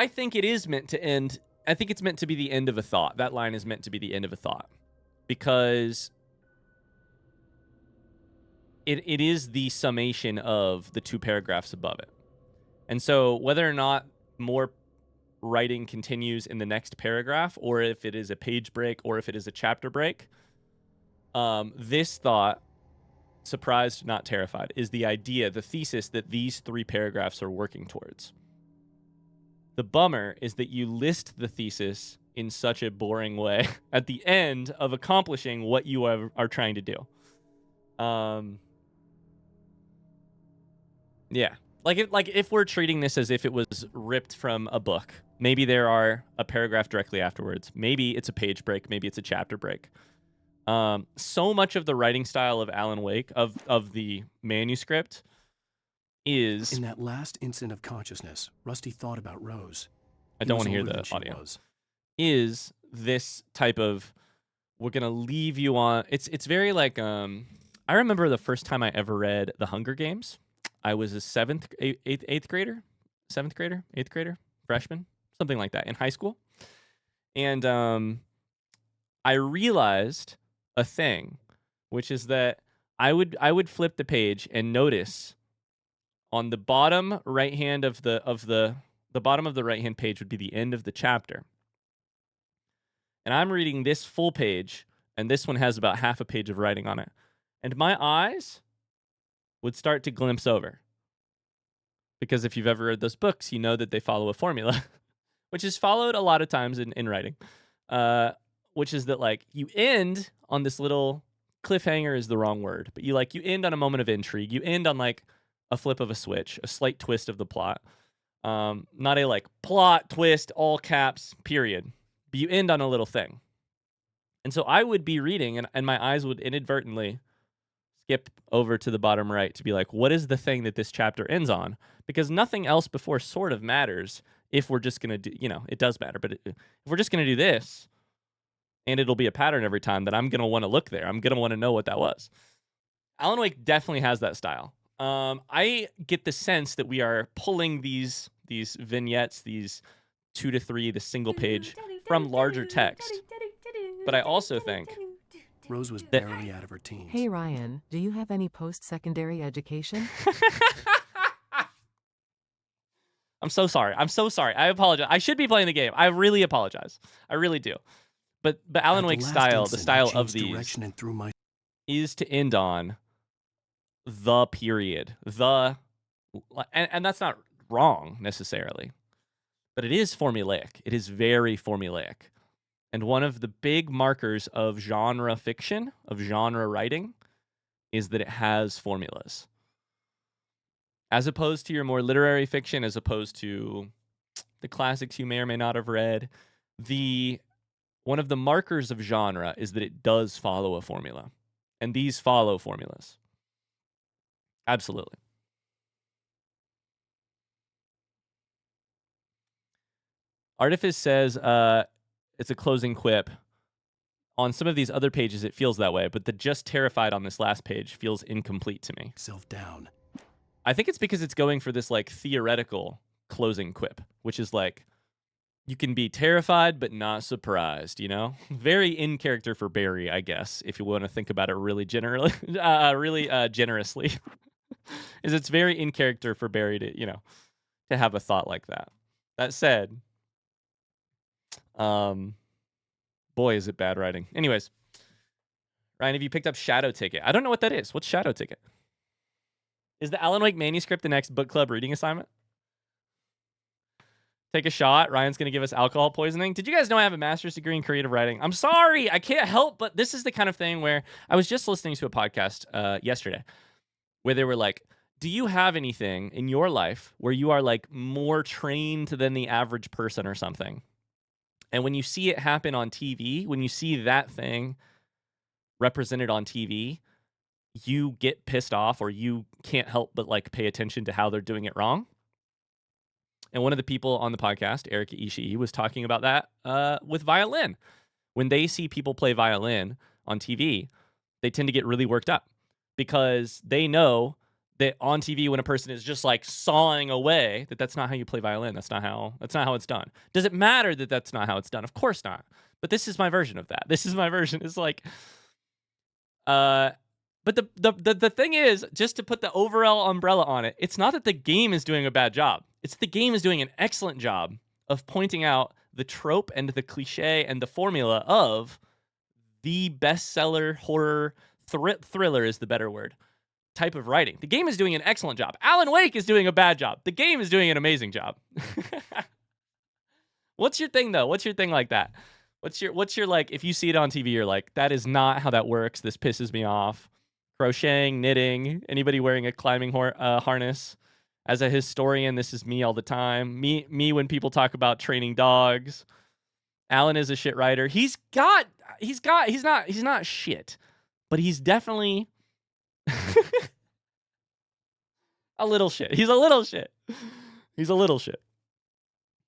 think it is meant to end. I think it's meant to be the end of a thought. That line is meant to be the end of a thought because it is the summation of the 2 paragraphs above it. And so whether or not more writing continues in the next paragraph, or if it is a page break, or if it is a chapter break, this thought, surprised, not terrified, is the idea, the thesis that these 3 paragraphs are working towards. The bummer is that you list the thesis in such a boring way at the end of accomplishing what you are trying to do. Yeah. Like if we're treating this as if it was ripped from a book, maybe there are a paragraph directly afterwards. Maybe it's a page break. Maybe it's a chapter break. So much of the writing style of Alan Wake, of the manuscript, is... In that last instant of consciousness, Rusty thought about Rose. I don't want to hear the audio. Is this type of... We're going to leave you on... It's very like... I remember the first time I ever read The Hunger Games. I was a 8th grader, freshman, something like that, in high school. And I realized a thing, which is that I would flip the page and notice on the bottom right hand of the bottom of the right hand page would be the end of the chapter. And I'm reading this full page, and this one has about half a page of writing on it. And my eyes would start to glimpse over. Because if you've ever read those books, you know that they follow a formula, which is followed a lot of times in writing, which is that like you end on this little cliffhanger is the wrong word, but you end on a moment of intrigue. You end on like a flip of a switch, a slight twist of the plot. Not a like plot twist, all caps, period. But you end on a little thing. And so I would be reading and my eyes would inadvertently skip over to the bottom right to be like, what is the thing that this chapter ends on? Because nothing else before sort of matters if we're just going to do, it does matter. But if we're just going to do this, and it'll be a pattern every time, that I'm going to want to look there. I'm going to want to know what that was. Alan Wake definitely has that style. I get the sense that we are pulling these vignettes, these 2 to 3, the single page, from larger text. But I also think Rose was that barely out of her teens. Hey Ryan, do you have any post-secondary education? I'm so sorry. I'm so sorry. I apologize. I should be playing the game. I really apologize. I really do. But Alan At the Wake's last style, the instant, I style of changed these, direction and threw my is to end on the period. And that's not wrong necessarily. But it is formulaic. It is very formulaic. And one of the big markers of genre fiction, of genre writing, is that it has formulas. As opposed to your more literary fiction, as opposed to the classics you may or may not have read, one of the markers of genre is that it does follow a formula. And these follow formulas. Absolutely. Artifice says it's a closing quip. On some of these other pages, it feels that way, but the just terrified on this last page feels incomplete to me. self down. I think it's because it's going for this like theoretical closing quip, which is like, you can be terrified but not surprised, you know? Very in character for Barry, I guess, if you want to think about it really generously. Is it's very in character for Barry to, to have a thought like that. That said, boy, is it bad writing. Anyways, Ryan, have you picked up Shadow Ticket? I don't know what that is. What's Shadow Ticket? Is the Alan Wake manuscript the next book club reading assignment? Take a shot. Ryan's going to give us alcohol poisoning. Did you guys know I have a master's degree in creative writing? I'm sorry. I can't help, but this is the kind of thing where I was just listening to a podcast yesterday where they were like, do you have anything in your life where you are like more trained than the average person or something? And when you see it happen on TV, when you see that thing represented on TV, you get pissed off or you can't help but like pay attention to how they're doing it wrong. And one of the people on the podcast, Erica Ishii, was talking about that with violin. When they see people play violin on TV, they tend to get really worked up because they know that on TV, when a person is just like sawing away, that's not how you play violin. That's not how it's done. Does it matter that that's not how it's done? Of course not. But this is my version of that. This is my version. It's like, but the thing is, just to put the overall umbrella on it, it's not that the game is doing a bad job. It's the game is doing an excellent job of pointing out the trope and the cliche and the formula of the bestseller horror thriller is the better word type of writing. The game is doing an excellent job. Alan Wake is doing a bad job. The game is doing an amazing job. What's your thing though? What's your thing like that? What's your like, if you see it on TV, you're like, that is not how that works. This pisses me off. Crocheting, knitting, anybody wearing a climbing harness. As a historian, this is me all the time. Me when people talk about training dogs. Alan is a shit writer. He's not shit, but he's definitely a little shit. He's a little shit. He's a little shit.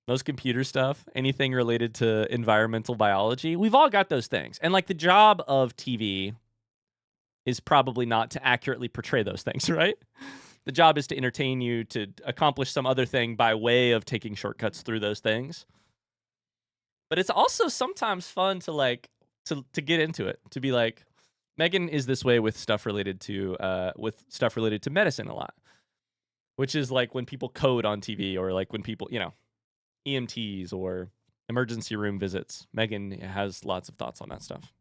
Most computer stuff, anything related to environmental biology, we've all got those things. And like the job of TV is probably not to accurately portray those things, right? The job is to entertain you, to accomplish some other thing by way of taking shortcuts through those things. But it's also sometimes fun to like to get into it, to be like, Megan is this way with stuff related to medicine a lot, which is like when people code on TV or like when people, EMTs or emergency room visits. Megan has lots of thoughts on that stuff.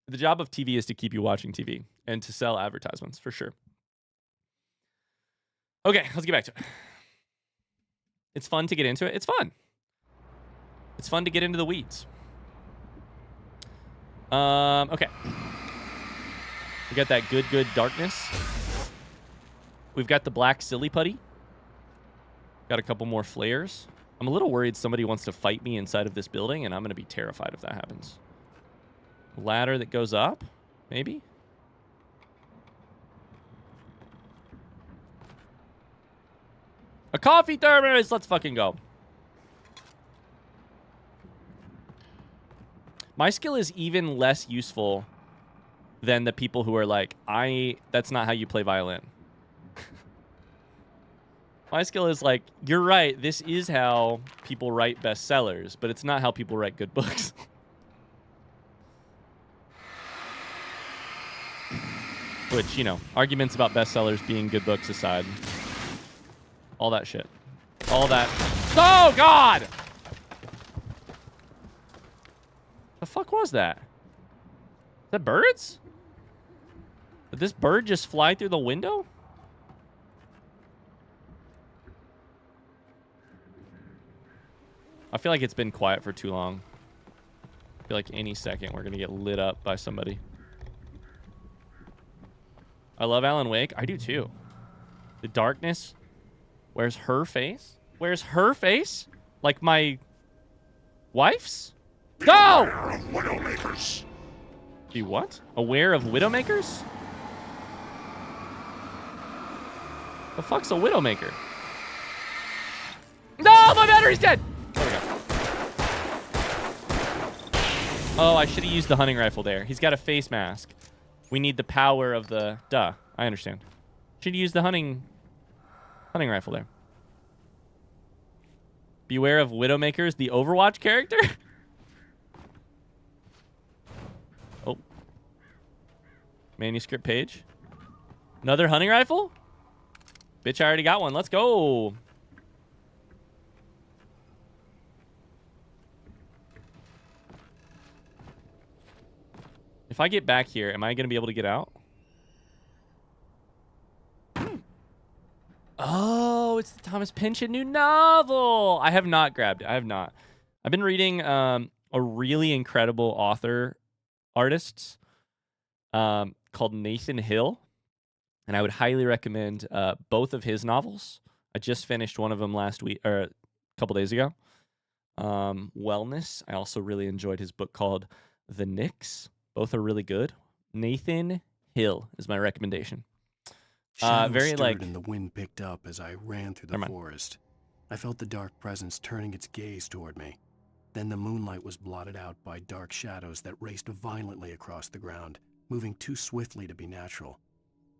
The job of TV is to keep you watching TV and to sell advertisements, for sure. Okay, let's get back to it. It's fun to get into it. It's fun. It's fun to get into the weeds. Okay. We got that good darkness. We've got the black silly putty. Got a couple more flares. I'm a little worried somebody wants to fight me inside of this building, and I'm going to be terrified if that happens. Ladder that goes up, maybe? A coffee thermos! Let's fucking go. My skill is even less useful than the people who are like, that's not how you play violin. My skill is like, you're right, this is how people write bestsellers, but it's not how people write good books. Which, you know, arguments about bestsellers being good books aside. All that shit. All that. Oh, God! The fuck was that? Is that birds? Did this bird just fly through the window? I feel like it's been quiet for too long. I feel like any second we're going to get lit up by somebody. I love Alan Wake. I do too. The darkness. Where's her face? Where's her face? Like my wife's? Go! Beware of Widowmakers. Be what? Aware of Widowmakers? The fuck's a Widowmaker? No, my battery's dead! There we go. Oh, I should have used the hunting rifle there. He's got a face mask. We need the power of the... Duh. I understand. Should use the hunting rifle there. Beware of Widowmakers, the Overwatch character? Oh. Manuscript page. Another hunting rifle? Bitch, I already got one. Let's go. If I get back here, am I going to be able to get out? Oh, it's the Thomas Pynchon new novel. I have not grabbed it. I have not. I've been reading a really incredible artist called Nathan Hill. And I would highly recommend both of his novels. I just finished one of them last week, or a couple days ago. Wellness. I also really enjoyed his book called The Knicks. Both are really good. Nathan Hill is my recommendation. Shadows Very stirred like... and the wind picked up as I ran through the forest. I felt the dark presence turning its gaze toward me. Then the moonlight was blotted out by dark shadows that raced violently across the ground, moving too swiftly to be natural.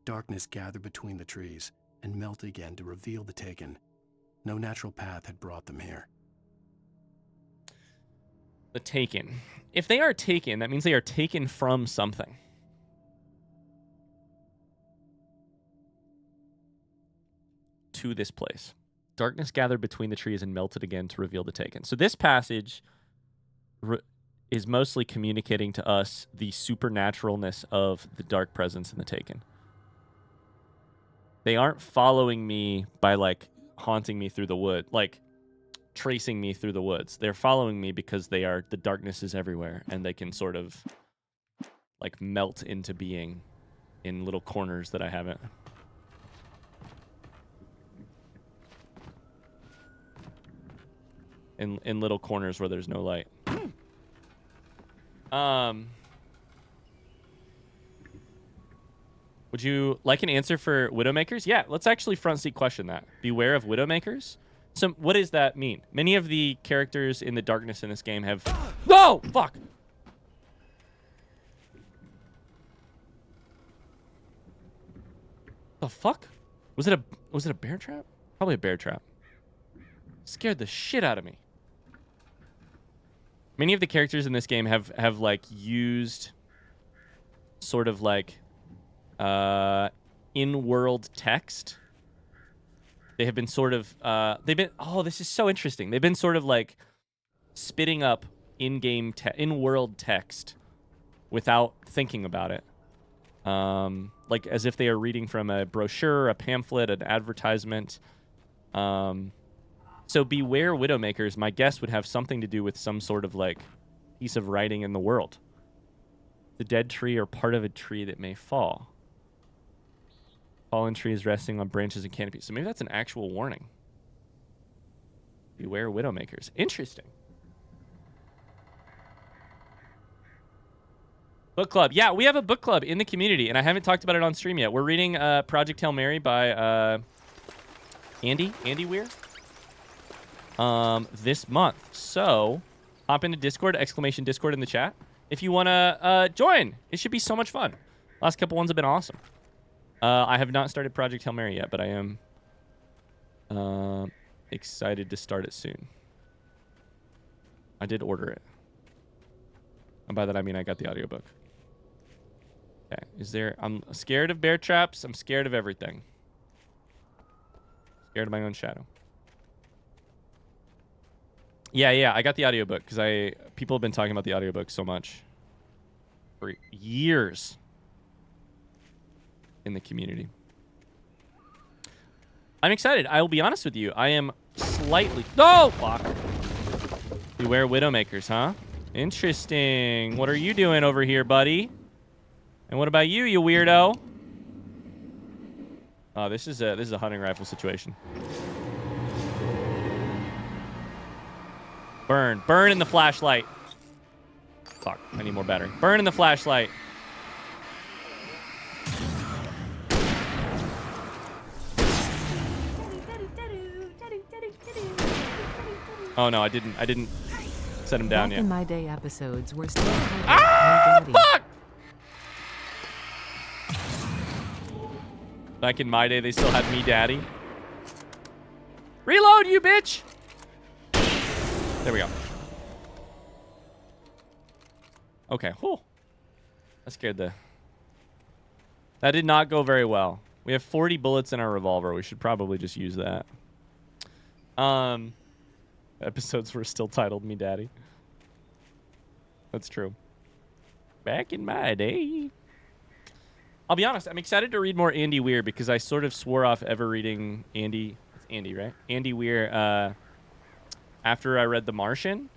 Darkness gathered between the trees and melted again to reveal the Taken. No natural path had brought them here. The Taken. If they are taken, that means they are taken from something. To this place. Darkness gathered between the trees and melted again to reveal the Taken. So this passage is mostly communicating to us the supernaturalness of the dark presence in the Taken. They aren't following me by, like, haunting me through the wood, like, tracing me through the woods. They're following me because the darkness is everywhere, and they can sort of, like, melt into being in little corners that I haven't. In little corners where there's no light. Would you like an answer for Widowmakers? Yeah, let's actually front seat question that. Beware of Widowmakers? So what does that mean? Many of the characters in the darkness in this game have... No! Fuck! The fuck? Was it a bear trap? Probably a bear trap. Scared the shit out of me. Many of the characters in this game have like used sort of like in-world text. They have been sort of oh, this is so interesting. They've been sort of like spitting up in-world text without thinking about it. Like as if they are reading from a brochure, a pamphlet, an advertisement. So beware Widowmakers, my guess would have something to do with some sort of like piece of writing in the world. The dead tree or part of a tree that may fall. Fallen trees resting on branches and canopies. So maybe that's an actual warning. Beware Widowmakers. Interesting. Book club. Yeah, we have a book club in the community, and I haven't talked about it on stream yet. We're reading Project Hail Mary by Andy Weir this month. So hop into Discord, !Discord in the chat if you want to join. It should be so much fun. Last couple ones have been awesome. I have not started Project Hail Mary yet, but I am Excited to start it soon. I did order it. And by that I mean I got the audiobook. Okay. I'm scared of bear traps. I'm scared of everything. Scared of my own shadow. Yeah, I got the audiobook because people have been talking about the audiobook so much for years in the community. I'm excited. I will be honest with you. I am slightly... Oh, fuck. Beware Widowmakers, huh? Interesting. What are you doing over here, buddy? And what about you, you weirdo? Oh, this is a hunting rifle situation. Burn. Burn in the flashlight. Fuck. I need more battery. Burn in the flashlight. Oh no, I didn't set him down Back yet. in my day, episodes were still titled Ah, Me Daddy. fuck! Back in my day, they still had Me Daddy. Reload, you bitch! There we go. Okay. Whew. That scared the... That did not go very well. We have 40 bullets in our revolver. We should probably just use that. Episodes were still titled Me Daddy. That's true. Back in my day. I'll be honest, I'm excited to read more Andy Weir because I sort of swore off ever reading Andy... It's Andy, right? Andy Weir, after I read The Martian.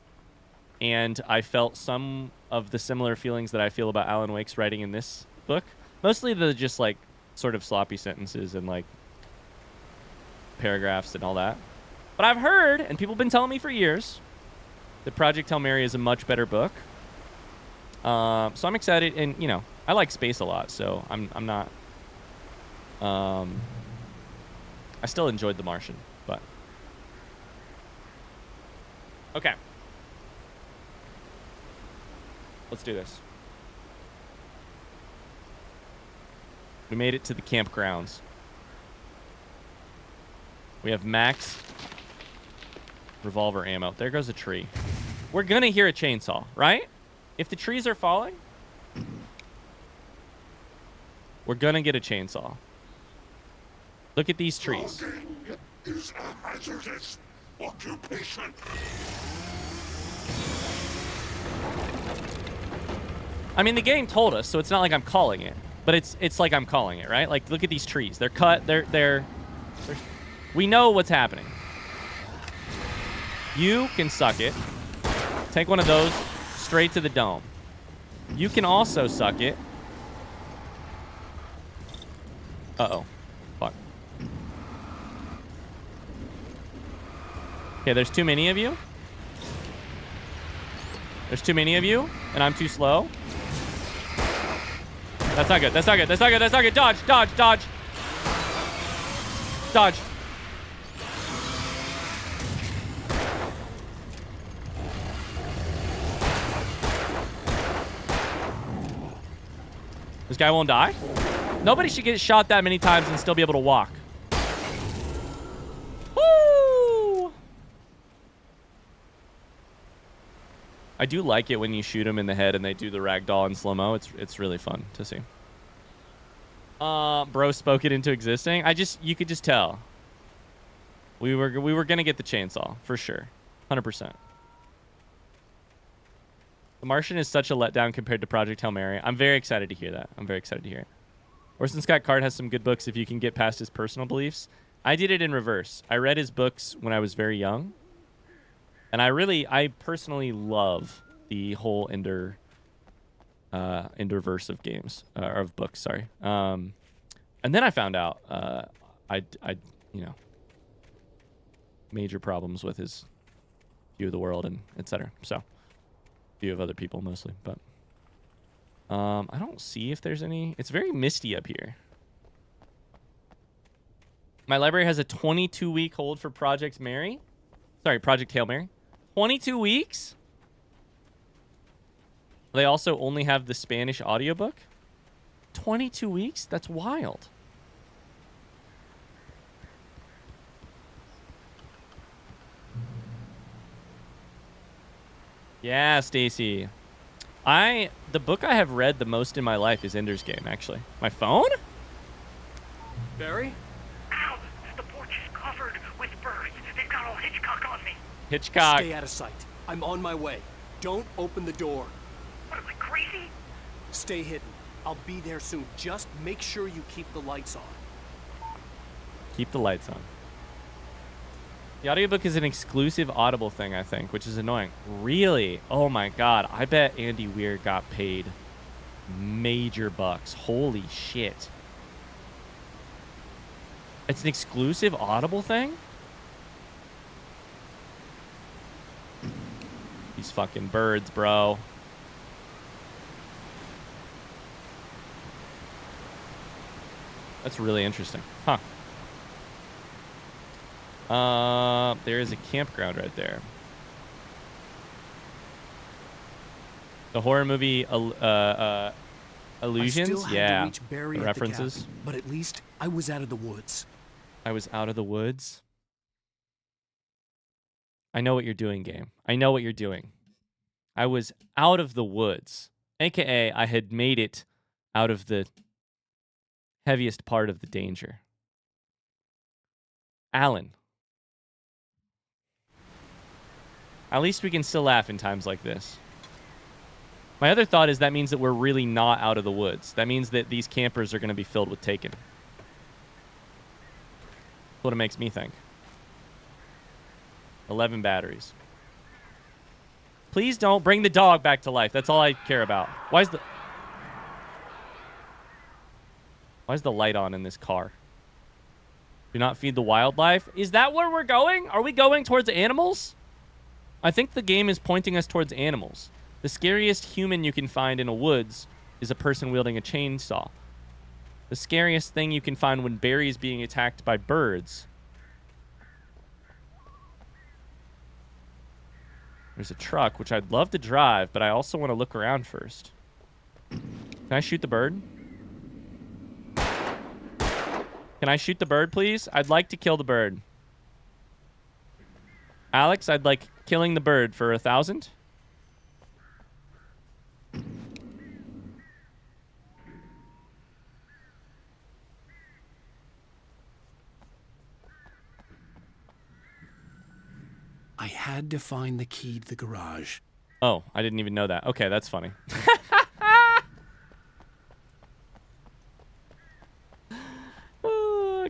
And I felt some of the similar feelings that I feel about Alan Wake's writing in this book. Mostly the just, like, sort of sloppy sentences and, like, paragraphs and all that. But I've heard, and people have been telling me for years, that Project Hail Mary is a much better book. So I'm excited, and you know, I like space a lot, so I'm not. I still enjoyed The Martian, but okay. Let's do this. We made it to the campgrounds. We have max revolver ammo. There goes a tree. We're gonna hear a chainsaw, right? If the trees are falling, we're gonna get a chainsaw. Look at these trees. Logging is a hazardous occupation. I mean, the game told us, so it's not like I'm calling it, but it's like I'm calling it, right? Like, look at these trees. They're cut. They're we know what's happening. You can suck it. Take one of those straight to the dome. You can also suck it. Uh-oh. Fuck. Okay, there's too many of you. There's too many of you, and I'm too slow. That's not good. That's not good. That's not good. That's not good. Dodge, dodge, dodge. Dodge. This guy won't die? Nobody should get shot that many times and still be able to walk. Woo! I do like it when you shoot them in the head and they do the ragdoll in slow-mo. It's really fun to see. Bro spoke it into existing. You could just tell. We were gonna get the chainsaw for sure. 100%. The Martian is such a letdown compared to Project Hail Mary. I'm very excited to hear that. I'm very excited to hear it. Orson Scott Card has some good books if you can get past his personal beliefs. I did it in reverse. I read his books when I was very young. And I personally love the whole Enderverse of games, or of books, sorry. And then I found out, major problems with his view of the world and etc. So, view of other people mostly, but I don't see if there's any. It's very misty up here. My library has a 22-week hold for Project Hail Mary. 22 weeks? They also only have the Spanish audiobook? 22 weeks? That's wild. Yeah, Stacy. The book I have read the most in my life is Ender's Game, actually. My phone? Barry? Ow! The porch is covered with birds. They've got all Hitchcock on me. Hitchcock. Stay out of sight. I'm on my way. Don't open the door. What am I, crazy? Stay hidden. I'll be there soon. Just make sure you keep the lights on. Keep the lights on. The audiobook is an exclusive Audible thing, I think, which is annoying. Really? Oh my god. I bet Andy Weir got paid major bucks. Holy shit. It's an exclusive Audible thing? These fucking birds, bro. That's really interesting. Huh. There is a campground right there. The horror movie Illusions? I still had Yeah. to reach Barry The at the references. cabin, but at least I was out of the woods. I was out of the woods. I know what you're doing, game. I know what you're doing. I was out of the woods. AKA, I had made it out of the heaviest part of the danger. Alan. At least we can still laugh in times like this. My other thought is that means that we're really not out of the woods. That means that these campers are going to be filled with Taken. That's what it makes me think. 11 batteries. Please don't bring the dog back to life. That's all I care about. Why is the light on in this car? Do not feed the wildlife. Is that where we're going? Are we going towards animals? I think the game is pointing us towards animals. The scariest human you can find in a woods is a person wielding a chainsaw. The scariest thing you can find when Barry is being attacked by birds. There's a truck, which I'd love to drive, but I also want to look around first. Can I shoot the bird? Can I shoot the bird, please? I'd like to kill the bird. Alex, I'd like killing the bird for 1,000. I had to find the key to the garage. Oh, I didn't even know that. Okay, that's funny.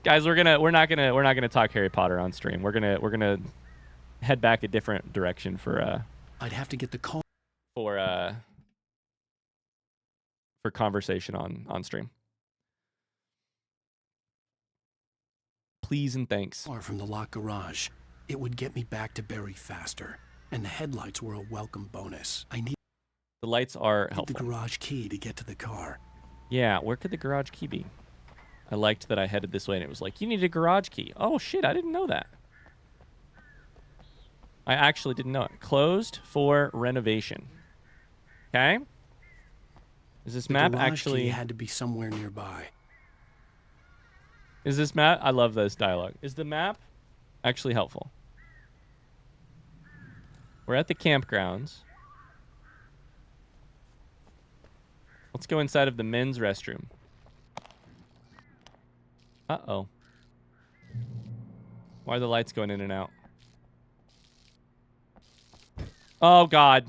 Guys, we're not gonna talk Harry Potter on stream. We're gonna head back a different direction for I'd have to get the car for conversation on stream. Please and thanks. from the locked garage. It would get me back to Barry faster, and the headlights were a welcome bonus. I need The lights are the helpful. garage key to get to the car. Yeah, where could the garage key be? I liked that I headed this way and it was like, you need a garage key. Oh shit, I didn't know that. I actually didn't know it. Closed for renovation. Okay. Is this The map garage actually... key had to be somewhere nearby. Is this map... I love this dialogue. Is the map actually helpful? We're at the campgrounds. Let's go inside of the men's restroom. Uh-oh. Why are the lights going in and out? Oh, God.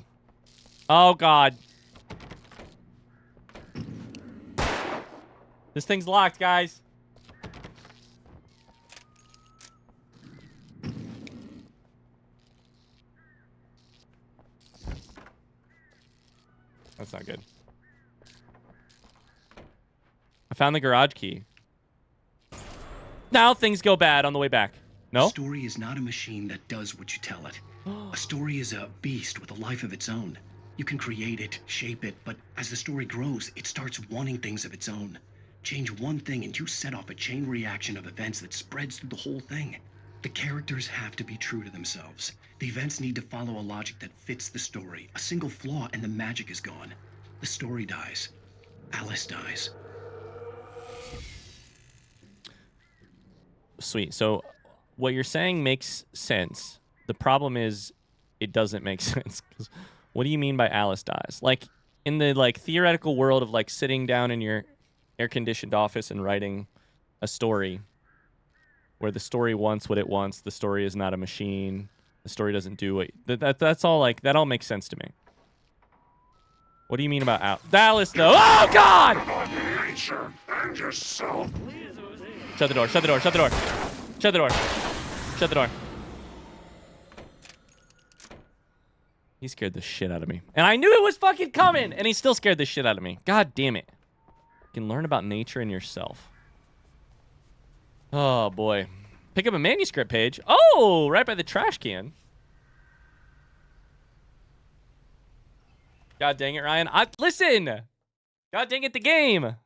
Oh, God. This thing's locked, guys. That's not good. I found the garage key. Now things go bad on the way back. No? A story is not a machine that does what you tell it. A story is a beast with a life of its own. You can create it, shape it, but as the story grows, it starts wanting things of its own. Change one thing and you set off a chain reaction of events that spreads through the whole thing. The characters have to be true to themselves. The events need to follow a logic that fits the story. A single flaw and the magic is gone. The story dies. Alice dies. Sweet. So what you're saying makes sense. The problem is it doesn't make sense. 'Cause What do you mean by Alice dies? Like, in the, like, theoretical world of, like, sitting down in your air-conditioned office and writing a story where the story wants what it wants, the story is not a machine, the story doesn't do what... That's all, like, that all makes sense to me. What do you mean about Alice, though? Oh, God! Nature and yourself. Shut the door, shut the door, shut the door. Shut the door. Shut the door. He scared the shit out of me. And I knew it was fucking coming! And he still scared the shit out of me. God damn it. You can learn about nature and yourself. Oh, boy. Pick up a manuscript page. Oh, right by the trash can. God dang it, Ryan. Listen! God dang it, the game!